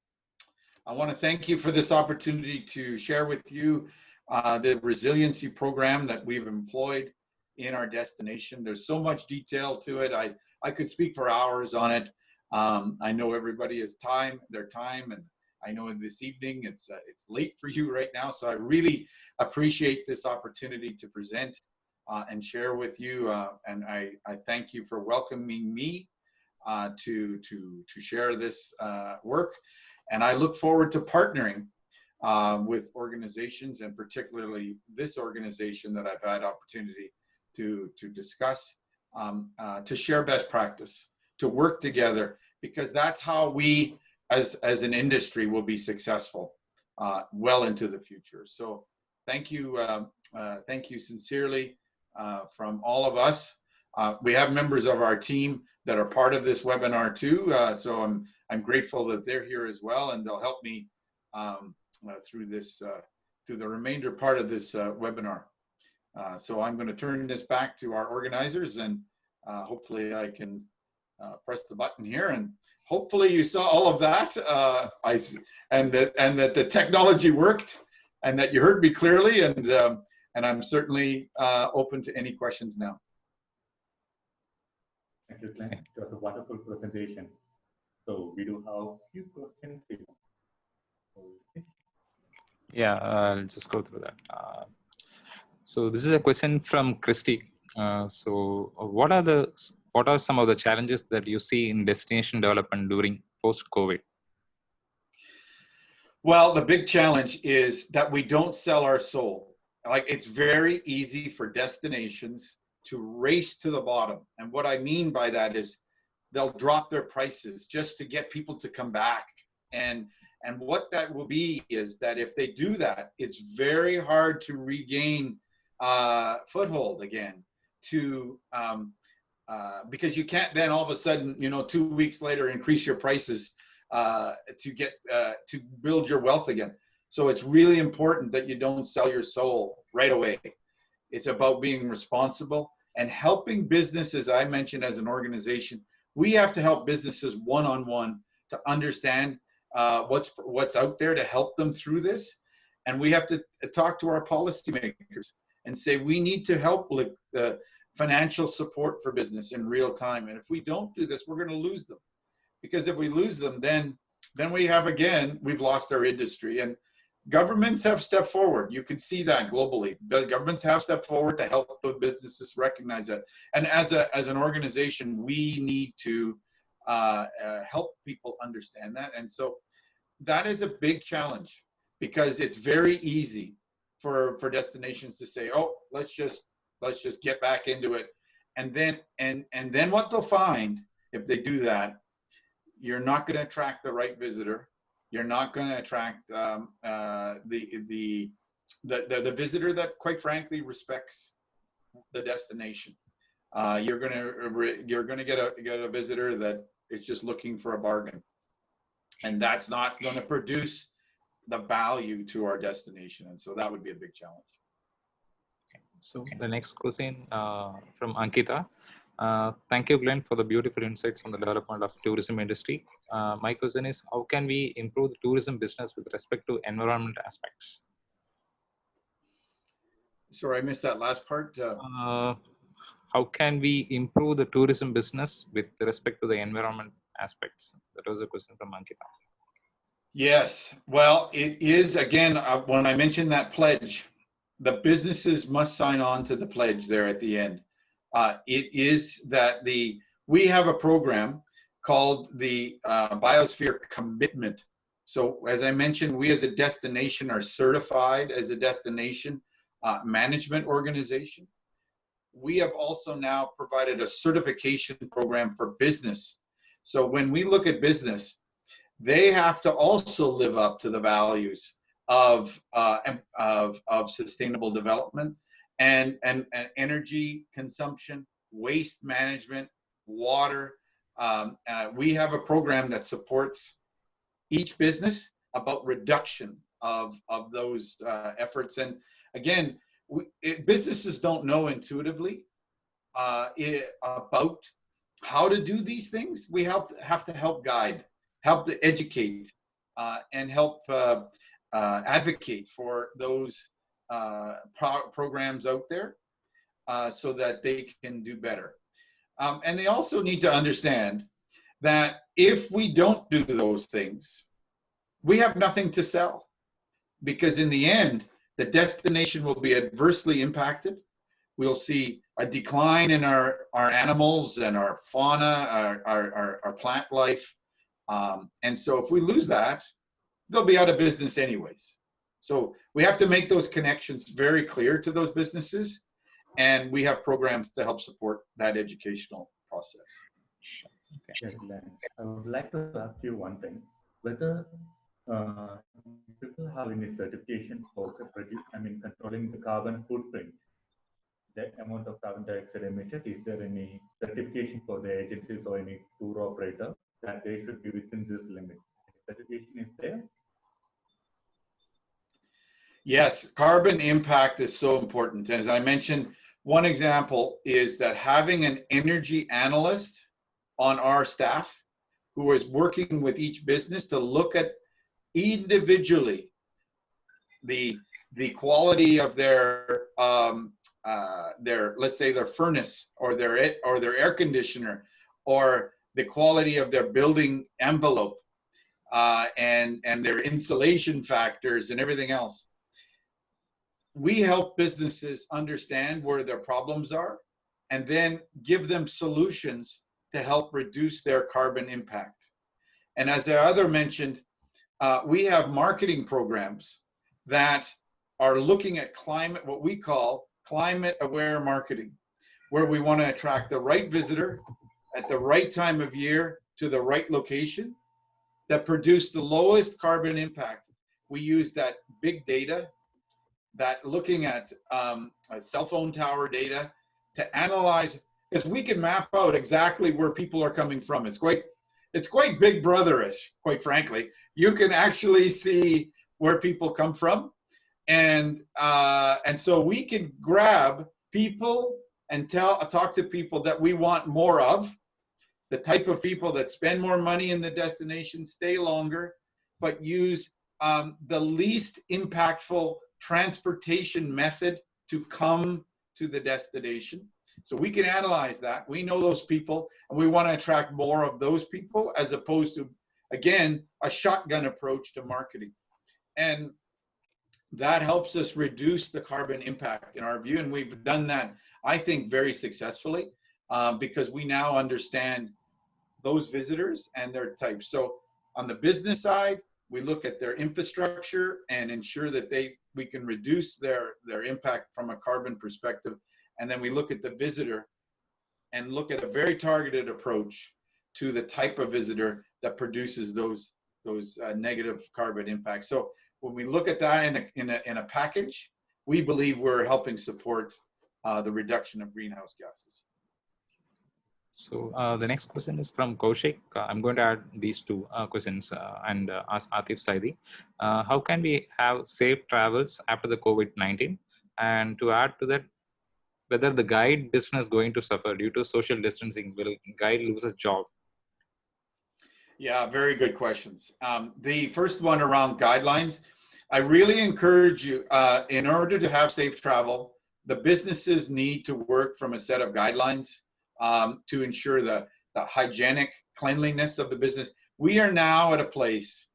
I want to thank you for this opportunity to share with you the resiliency program that we've employed in our destination. There's so much detail to it. I could speak for hours on it. I know everybody has their time, and I know in this evening it's late for you right now. So I really appreciate this opportunity to present and share with you. And I thank you for welcoming me to share this work. And I look forward to partnering with organizations, and particularly this organization that I've had opportunity to discuss, to share best practice, to work together, because that's how we as an industry will be successful well into the future. So thank you sincerely from all of us. We have members of our team that are part of this webinar too, so I'm grateful that they're here as well, and they'll help me through the remainder part of this webinar. So I'm going to turn this back to our organizers, and hopefully I can press the button here, and hopefully you saw all of that, and that the technology worked, and that you heard me clearly, and I'm certainly open to any questions now. Thank you, Glenn. It was a wonderful presentation. So we do have a few questions. Yeah, I'll just go through that. So this is a question from Christy. So what are some of the challenges that you see in destination development during post-COVID? Well, the big challenge is that we don't sell our soul. Like, it's very easy for destinations to race to the bottom. And what I mean by that is they'll drop their prices just to get people to come back. And what that will be is that if they do that, it's very hard to regain foothold again, because you can't then all of a sudden, 2 weeks later, increase your prices to build your wealth again. So it's really important that you don't sell your soul right away. It's about being responsible and helping businesses. I mentioned, as an organization, we have to help businesses one-on-one to understand what's out there to help them through this. And we have to talk to our policymakers and say, we need to help with financial support for business in real time. And if we don't do this, we're going to lose them. Because if we lose them, then we've lost our industry. And governments have stepped forward. You can see that globally. The governments have stepped forward to help the businesses recognize that. And as an organization, we need to help people understand that. And so that is a big challenge, because it's very easy for destinations to say, oh, let's just get back into it. And then what they'll find, if they do that, you're not going to attract the right visitor. You're not going to attract the visitor that, quite frankly, respects the destination. you're gonna get a visitor that is just looking for a bargain, and that's not going to produce the value to our destination, and so that would be a big challenge. So the next question from Ankita. Thank you, Glenn, for the beautiful insights on the development of tourism industry. My question is, how can we improve the tourism business with respect to environment aspects? Sorry, I missed that last part. How can we improve the tourism business with respect to the environment aspects? That was a question from Ankita. Yes, well, it is, again, when I mentioned that pledge, the businesses must sign on to the pledge there at the end. It is that we have a program called the Biosphere Commitment. So as I mentioned, we as a destination are certified as a destination management organization. We have also now provided a certification program for business. So when we look at business, they have to also live up to the values of sustainable development and energy consumption, waste management, water. We have a program that supports each business about reduction of those efforts. And again, businesses don't know intuitively about how to do these things. We have to help guide, help to educate, and help advocate for those programs out there so that they can do better. And they also need to understand that if we don't do those things, we have nothing to sell, because in the end, the destination will be adversely impacted. We'll see a decline in our animals and our fauna, our plant life. And so if we lose that, they'll be out of business anyways. So we have to make those connections very clear to those businesses, and we have programs to help support that educational process. Yes, Glenn. I would like to ask you one thing, whether people have any certification for controlling the carbon footprint, the amount of carbon dioxide emitted. Is there any certification for the agencies or any tour operator that they should be within this limit? Certification is there? Yes, carbon impact is so important. As I mentioned, one example is that having an energy analyst on our staff who is working with each business to look at individually the quality of their let's say their furnace or their air conditioner, or the quality of their building envelope, and their insulation factors and everything else. We help businesses understand where their problems are and then give them solutions to help reduce their carbon impact. And as the other mentioned, we have marketing programs that are looking at climate, what we call climate aware marketing, where we want to attract the right visitor at the right time of year to the right location that produce the lowest carbon impact. We use that big data, that looking at cell phone tower data to analyze, because we can map out exactly where people are coming from. It's quite Big Brotherish, quite frankly. You can actually see where people come from, and so we can grab people and talk to people that we want more of, the type of people that spend more money in the destination, stay longer, but use the least impactful transportation method to come to the destination. So we can analyze that. We know those people, and we want to attract more of those people, as opposed to, again, a shotgun approach to marketing. And that helps us reduce the carbon impact in our view. And we've done that, I think, very successfully, because we now understand those visitors and their types. So on the business side, we look at their infrastructure and ensure that we can reduce their impact from a carbon perspective. And then we look at the visitor and look at a very targeted approach to the type of visitor that produces those negative carbon impacts. So when we look at that in a package, we believe we're helping support the reduction of greenhouse gases. So the next question is from Kaushik. I'm going to add these two questions and ask Atif Saidi. How can we have safe travels after the COVID-19? And to add to that, whether the guide business is going to suffer due to social distancing, will guide lose his job? Yeah, very good questions. The first one around guidelines, I really encourage you, in order to have safe travel, the businesses need to work from a set of guidelines to ensure the hygienic cleanliness of the business. We are now at a place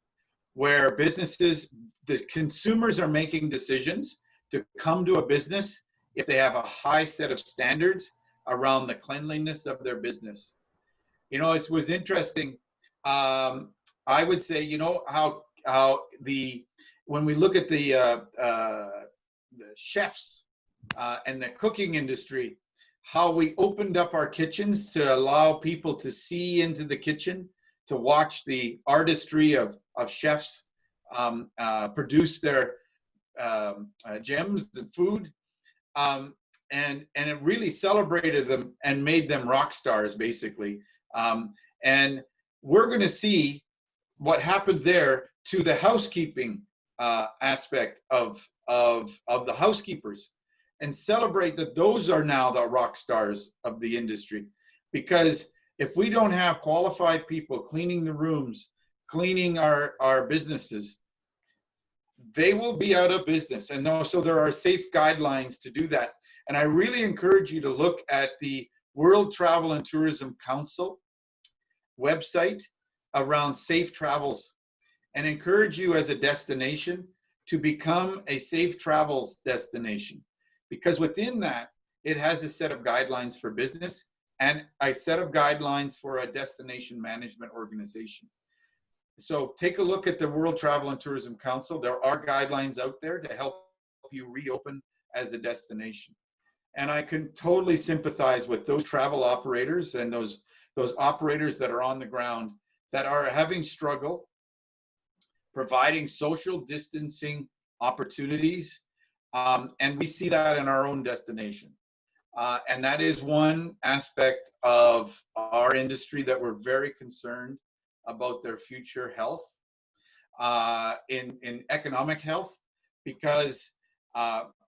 where businesses, the consumers are making decisions to come to a business if they have a high set of standards around the cleanliness of their business. You know, it was interesting. I would say, you know, how when we look at the chefs and the cooking industry, how we opened up our kitchens to allow people to see into the kitchen, to watch the artistry of chefs produce their gems and food. And it really celebrated them and made them rock stars, basically. And we're going to see what happened there to the housekeeping aspect of the housekeepers, and celebrate that those are now the rock stars of the industry. Because if we don't have qualified people cleaning the rooms, cleaning our businesses, they will be out of business. And so there are safe guidelines to do that. And I really encourage you to look at the World Travel and Tourism Council website around safe travels, and encourage you as a destination to become a safe travels destination, because within that, it has a set of guidelines for business and a set of guidelines for a destination management organization. So take a look at the World Travel and Tourism Council. There are guidelines out there to help you reopen as a destination. And I can totally sympathize with those travel operators and those operators that are on the ground that are having struggle providing social distancing opportunities. And we see that in our own destination. And that is one aspect of our industry that we're very concerned about their future health, in economic health, because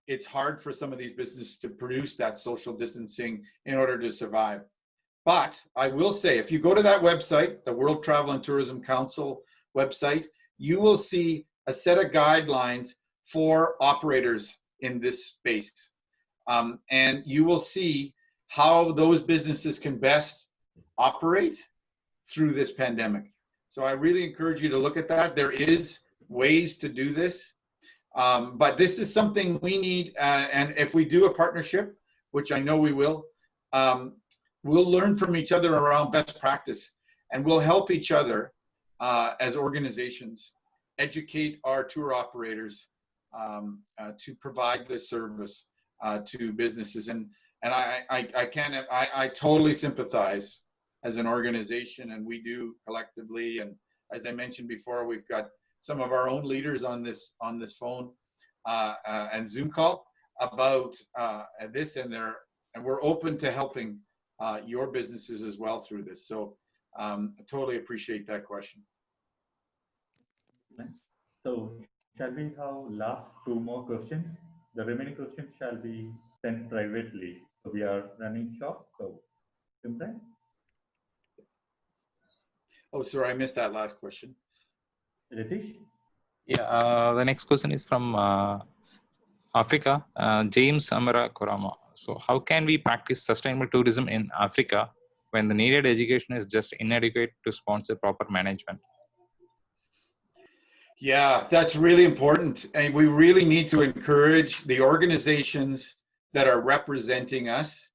it's hard for some of these businesses to produce that social distancing in order to survive. But I will say, if you go to that website, the World Travel and Tourism Council website, you will see a set of guidelines for operators in this space. And you will see how those businesses can best operate through this pandemic. So I really encourage you to look at that. There is ways to do this, but this is something we need. And if we do a partnership, which I know we will, we'll learn from each other around best practice, and we'll help each other as organizations educate our tour operators to provide this service to businesses. And I totally sympathize as an organization, and we do collectively. And as I mentioned before, we've got some of our own leaders on this phone and Zoom call about this, and we're open to helping your businesses as well through this. So I totally appreciate that question. So shall we have last two more questions? The remaining questions shall be sent privately. So we are running short. So Simran? Oh, sorry, I missed that last question. Ritesh? Yeah, the next question is from Africa, James Amara Korama. So how can we practice sustainable tourism in Africa when the needed education is just inadequate to sponsor proper management? Yeah, that's really important. And we really need to encourage the organizations that are representing us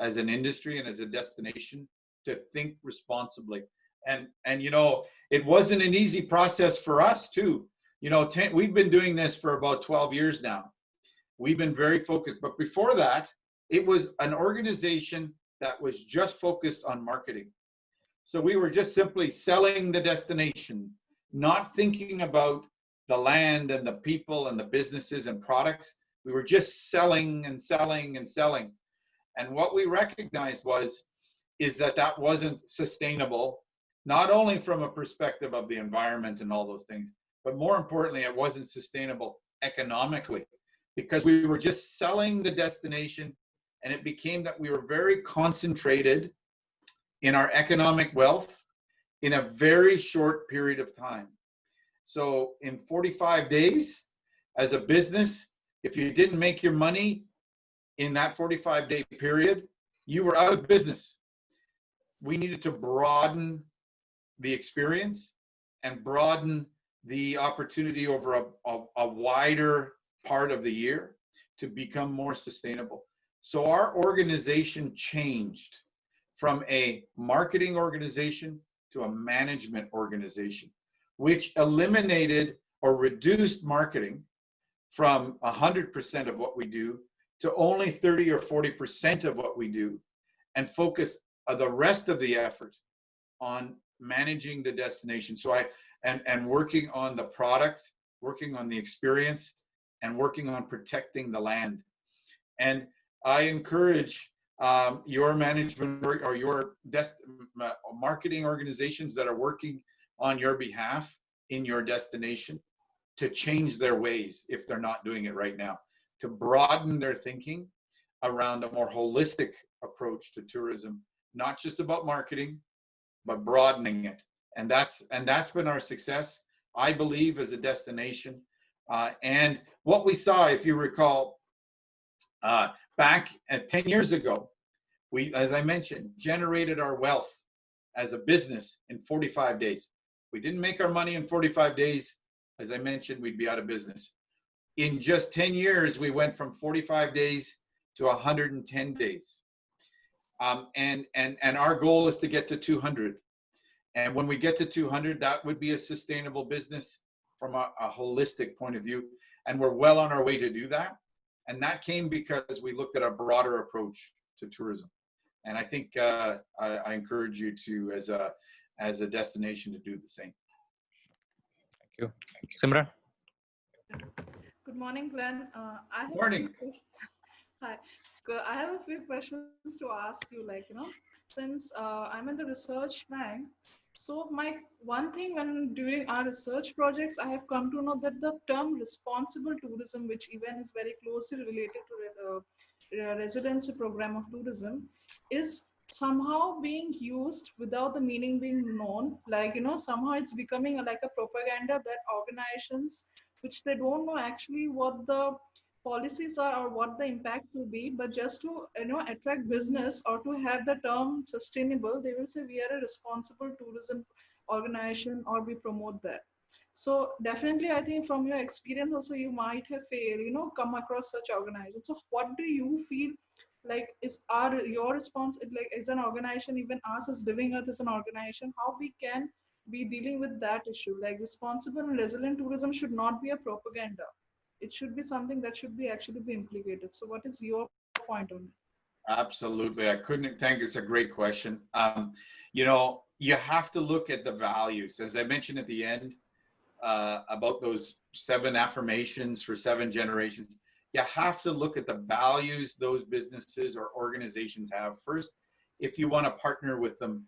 as an industry and as a destination to think responsibly. And you know, it wasn't an easy process for us too. You know, we've been doing this for about 12 years now. We've been very focused, but before that, it was an organization that was just focused on marketing. So we were just simply selling the destination, not thinking about the land and the people and the businesses and products. We were just selling and selling and selling. And what we recognized was, is that that wasn't sustainable, not only from a perspective of the environment and all those things, but more importantly, it wasn't sustainable economically, because we were just selling the destination, and it became that we were very concentrated in our economic wealth in a very short period of time. So in 45 days, as a business, if you didn't make your money in that 45-day period, you were out of business. We needed to broaden the experience and broaden the opportunity over a wider part of the year to become more sustainable. So our organization changed from a marketing organization to a management organization, which eliminated or reduced marketing from 100% of what we do to only 30 or 40% of what we do, and focus the rest of the effort on managing the destination. So and working on the product, working on the experience, and working on protecting the land. And I encourage your management or your marketing organizations that are working on your behalf in your destination to change their ways if they're not doing it right now, to broaden their thinking around a more holistic approach to tourism, not just about marketing, but broadening it. And that's been our success, I believe, as a destination. And what we saw, if you recall, back at 10 years ago, we, as I mentioned, generated our wealth as a business in 45 days. We didn't make our money in 45 days. As I mentioned, we'd be out of business. In just 10 years, we went from 45 days to 110 days. And our goal is to get to 200. And when we get to 200, that would be a sustainable business from a holistic point of view. And we're well on our way to do that. And that came because we looked at a broader approach to tourism. And I think I encourage you to, as a destination, to do the same. Thank you. Simran? Good morning, Glenn. Morning. Hi. I have a few questions to ask you, since I'm in the research bank. So my one thing, when during our research projects, I have come to know that the term responsible tourism, which even is very closely related to the residency program of tourism, is somehow being used without the meaning being known. Somehow it's becoming like a propaganda that organizations, which they don't know actually what the policies are or what the impact will be, but just to attract business or to have the term sustainable, they will say we are a responsible tourism organization or we promote that. So definitely, I think from your experience also, you might have come across such organizations. So what do you feel like is your response, like as an organization, even us as Living Earth as an organization, how we can be dealing with that issue? Like responsible and resilient tourism should not be a propaganda. It should be something that should be actually be implicated. So what is your point on it? Absolutely. I couldn't think. It's a great question. You have to look at the values. As I mentioned at the end about those 7 affirmations for 7 generations, you have to look at the values those businesses or organizations have first if you want to partner with them.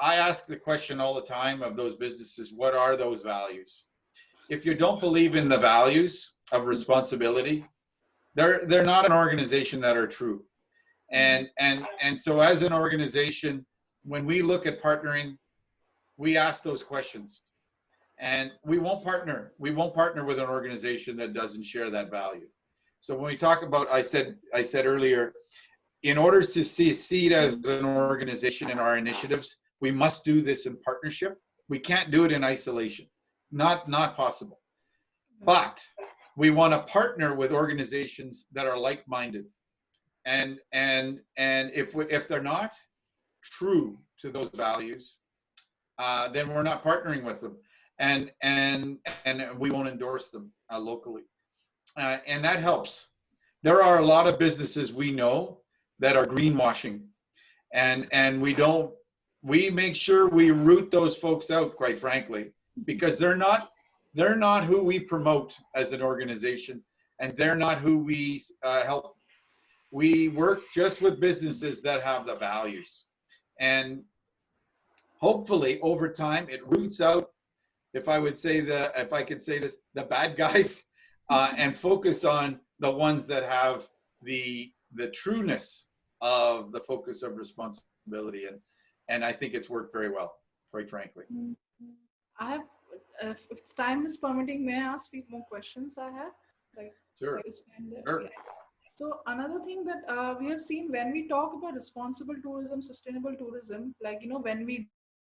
I ask the question all the time of those businesses, what are those values? If you don't believe in the values of responsibility, they're not an organization that are true. And so as an organization, when we look at partnering, we ask those questions. And we won't partner with an organization that doesn't share that value. So when we talk about, I said earlier, in order to succeed as an organization in our initiatives, we must do this in partnership. We can't do it in isolation. Not possible. But we want to partner with organizations that are like-minded. And if they're not true to those values, then we're not partnering with them. And we won't endorse them locally. And that helps. There are a lot of businesses we know that are greenwashing, and we make sure we root those folks out, quite frankly, because they're not who we promote as an organization, and they're not who we help. We work just with businesses that have the values. And hopefully over time it roots out, if I would say if I could say this, the bad guys, and focus on the ones that have the trueness of the focus of responsibility. And I think it's worked very well, quite frankly. I have, if time is permitting, may I ask few more questions I have? Like, Sure. is time there? Sure. Yeah. So another thing that we have seen when we talk about responsible tourism, sustainable tourism, like, when we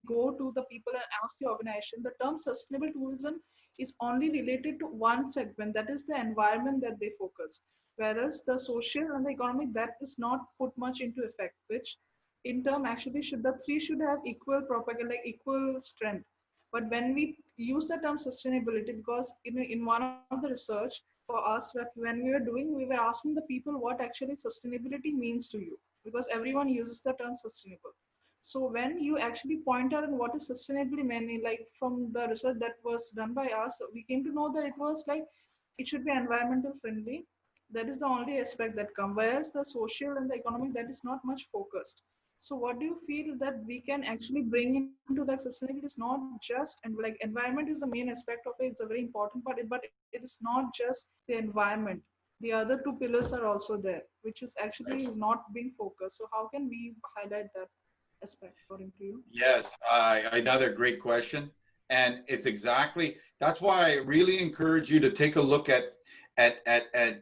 go to the people and ask the organization, the term sustainable tourism is only related to one segment, that is the environment that they focus. Whereas the social and the economic, that is not put much into effect, which in term actually the three should have equal propaganda, like equal strength. But when we use the term sustainability, because in one of the research for us, when we were doing, we were asking the people what actually sustainability means to you, because everyone uses the term sustainable. So when you actually point out what is sustainably meant, like from the research that was done by us, we came to know that it was like it should be environmental friendly. That is the only aspect that comes. Whereas the social and the economic, that is not much focused. So what do you feel that we can actually bring into that sustainability is not just, and like environment is the main aspect of it, it's a very important part, but it is not just the environment. The other two pillars are also there, which is actually Right. is not being focused. So how can we highlight that aspect according to you? Yes, another great question. And it's exactly, that's why I really encourage you to take a look at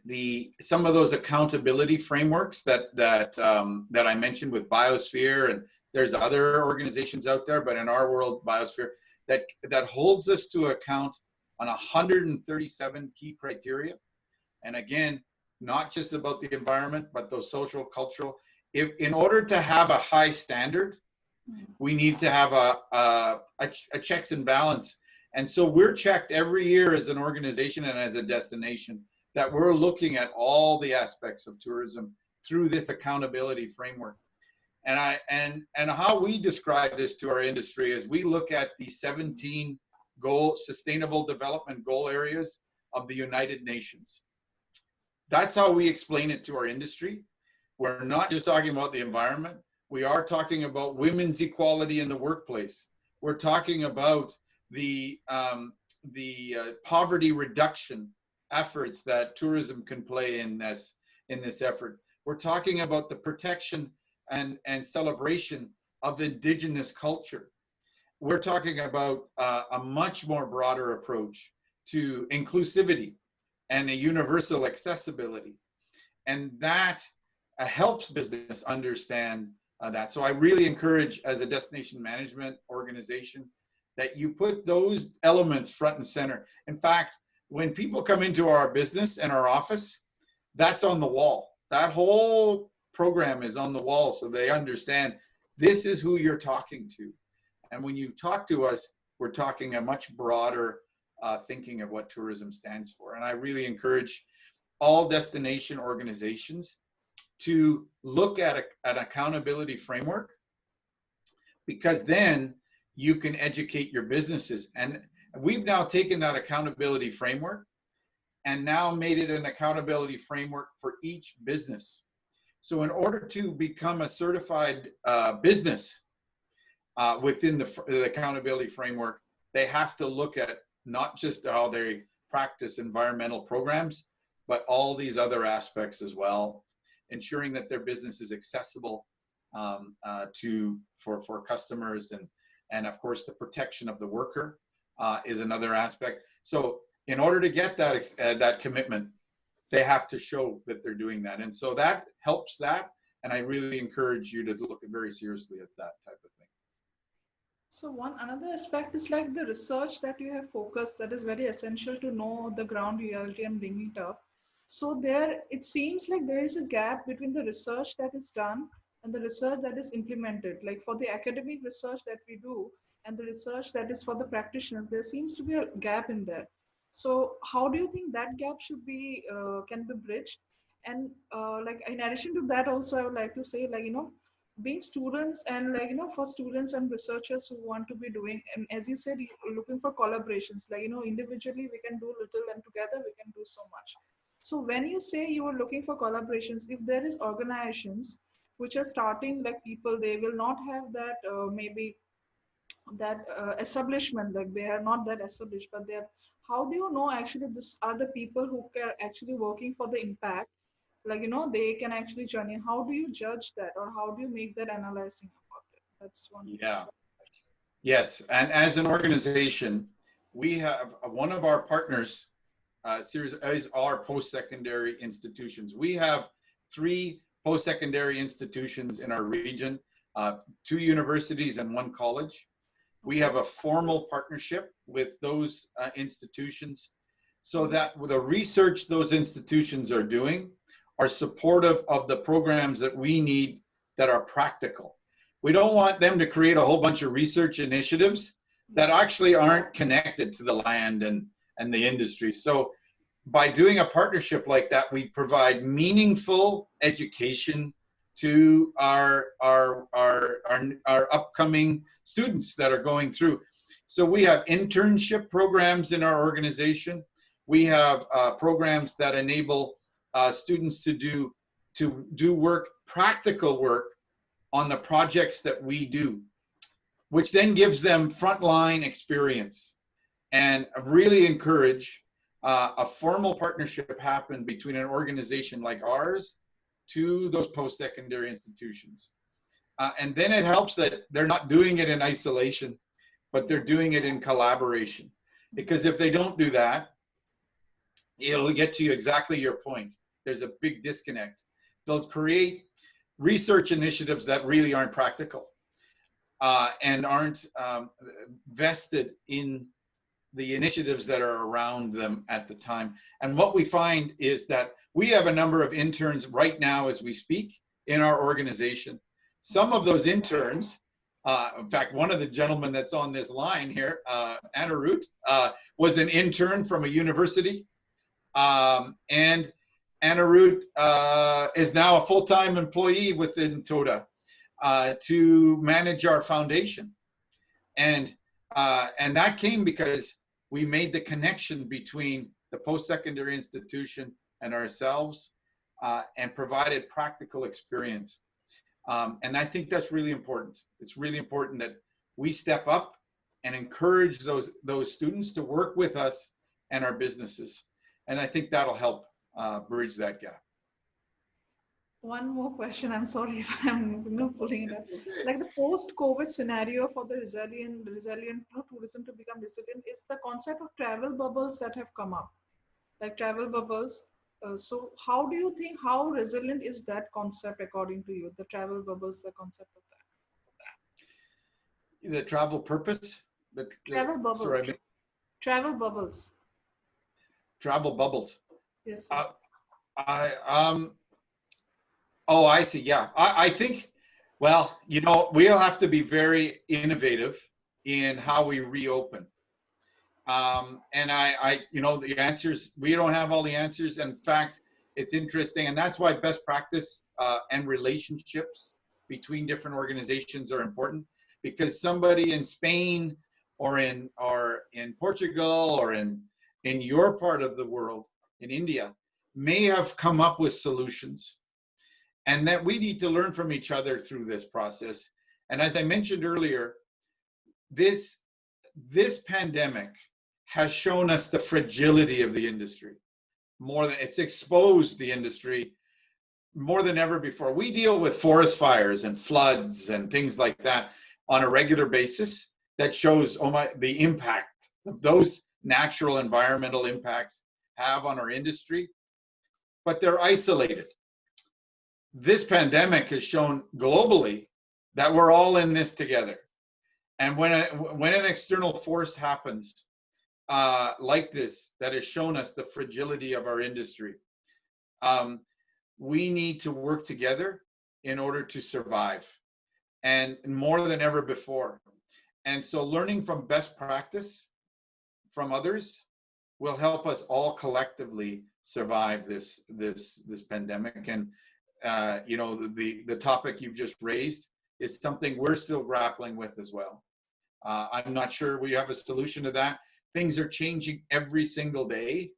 the some of those accountability frameworks that I mentioned with Biosphere, and there's other organizations out there, but in our world, Biosphere, that holds us to account on 137 key criteria. And again, not just about the environment, but those social, cultural. If in order to have a high standard, we need to have a checks and balance. And so we're checked every year as an organization and as a destination that we're looking at all the aspects of tourism through this accountability framework. And how we describe this to our industry is we look at the 17 sustainable development goal areas of the United Nations. That's how we explain it to our industry. We're not just talking about the environment. We are talking about women's equality in the workplace. We're talking about the poverty reduction efforts that tourism can play in this effort. We're talking about the protection and celebration of indigenous culture. We're talking about a much more broader approach to inclusivity and a universal accessibility. And that helps business understand that. So I really encourage, as a destination management organization, that you put those elements front and center. In fact, when people come into our business and our office, that's on the wall. That whole program is on the wall, so they understand this is who you're talking to. And when you talk to us, we're talking a much broader thinking of what tourism stands for. And I really encourage all destination organizations to look at an accountability framework, because then you can educate your businesses. And we've now taken that accountability framework and now made it an accountability framework for each business. So in order to become a certified business within the accountability framework, they have to look at not just how they practice environmental programs, but all these other aspects as well, ensuring that their business is accessible for customers, and of course the protection of the worker is another aspect. So in order to get that commitment, they have to show that they're doing that, and so that helps that. And I really encourage you to look very seriously at that type of thing. So another aspect is like the research that you have focused, that is very essential to know the ground reality and bring it up. So there, it seems like there is a gap between the research that is done and the research that is implemented. Like for the academic research that we do and the research that is for the practitioners, there seems to be a gap in there. So how do you think that gap should be, can be bridged? And like in addition to that also, I would like to say, like, being students and like, for students and researchers who want to be doing, and as you said, you're looking for collaborations, like, individually we can do little and together we can do so much. So when you say you were looking for collaborations, if there is organizations which are starting, like people, they will not have that maybe that establishment, like they are not that established, but they're, how do you know actually this are the people who are actually working for the impact, like they can actually join in? How do you judge that, or how do you make that analyzing about it? That's one Yeah. question. Yes. And as an organization, we have one of our partners series is our post-secondary institutions. We have 3 post-secondary institutions in our region, 2 universities and 1 college. We have a formal partnership with those institutions so that the research those institutions are doing are supportive of the programs that we need that are practical. We don't want them to create a whole bunch of research initiatives that actually aren't connected to the land and the industry. So by doing a partnership like that, we provide meaningful education to our upcoming students that are going through. So we have internship programs in our organization. We have programs that enable students to do work, practical work on the projects that we do, which then gives them frontline experience. And I really encourage a formal partnership happen between an organization like ours to those post-secondary institutions. And then it helps that they're not doing it in isolation, but they're doing it in collaboration. Because if they don't do that, it'll get to you exactly your point. There's a big disconnect. They'll create research initiatives that really aren't practical and aren't vested in the initiatives that are around them at the time. And what we find is that we have a number of interns right now as we speak in our organization. Some of those interns, in fact, one of the gentlemen that's on this line here, Anirudh, was an intern from a university. And Anirudh is now a full-time employee within TOTA to manage our foundation. And that came because we made the connection between the post-secondary institution and ourselves and provided practical experience. And I think that's really important. It's really important that we step up and encourage those students to work with us and our businesses. And I think that'll help bridge that gap. One more question. I'm sorry if I'm pulling it up. Like the post-COVID scenario for the resilient tourism to become resilient is the concept of travel bubbles that have come up, like travel bubbles. So how do you think, how resilient is that concept according to you? The travel bubbles, the concept of that. The travel purpose? Travel bubbles. Sorry, I mean, travel bubbles. travel bubbles. Yes. Oh, I see. Yeah, I think, well, we'll have to be very innovative in how we reopen. And the answers, we don't have all the answers. In fact, it's interesting. And that's why best practice and relationships between different organizations are important, because somebody in Spain or in Portugal or in your part of the world, in India, may have come up with solutions. And that we need to learn from each other through this process. And as I mentioned earlier, this pandemic has shown us the fragility of the industry. It's exposed the industry more than ever before. We deal with forest fires and floods and things like that on a regular basis. That shows the impact of those natural environmental impacts have on our industry, but they're isolated. This pandemic has shown globally that we're all in this together. And when an external force happens like this, that has shown us the fragility of our industry, we need to work together in order to survive, and more than ever before. And so learning from best practice from others will help us all collectively survive this pandemic. And the topic you've just raised is something we're still grappling with as well. I'm not sure we have a solution to that. Things are changing every single day,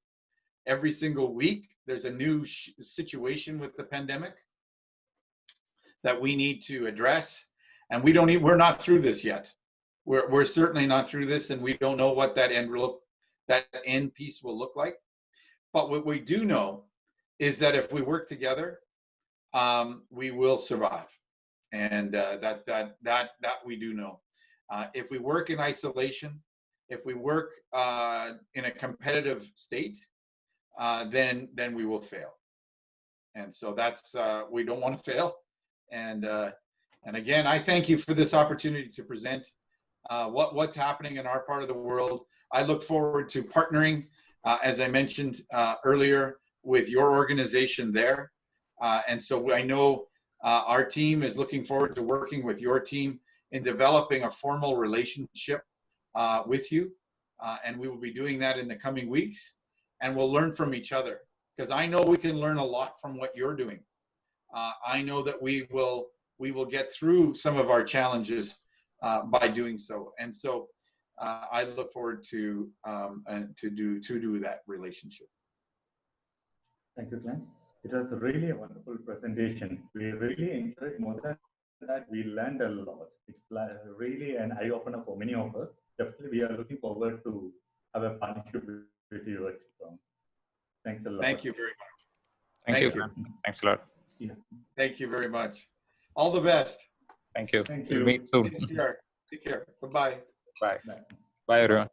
every single week. There's a new situation with the pandemic that we need to address. And we're not through this yet. We're certainly not through this, and we don't know what that end piece will look like. But what we do know is that if we work together, we will survive, and that we do know. If we work in isolation, if we work in a competitive state, then we will fail. And so that's we don't want to fail. And again, I thank you for this opportunity to present what's happening in our part of the world. I look forward to partnering, as I mentioned earlier, with your organization there. And so I know our team is looking forward to working with your team in developing a formal relationship with you. And we will be doing that in the coming weeks. And we'll learn from each other, because I know we can learn a lot from what you're doing. I know that we will get through some of our challenges by doing so. And so I look forward to do that relationship. Thank you, Glenn. It was really a wonderful presentation. We really enjoyed. More than that, we learned a lot. It's really an eye-opener for many of us. Definitely, we are looking forward to have a partnership with you. Thanks a lot. Thank you very much. Thank you. Thanks a lot. Yeah. Thank you very much. All the best. Thank you. Thank We'll you. meet soon. Take care. Take care. Bye-bye. Bye. Bye, everyone.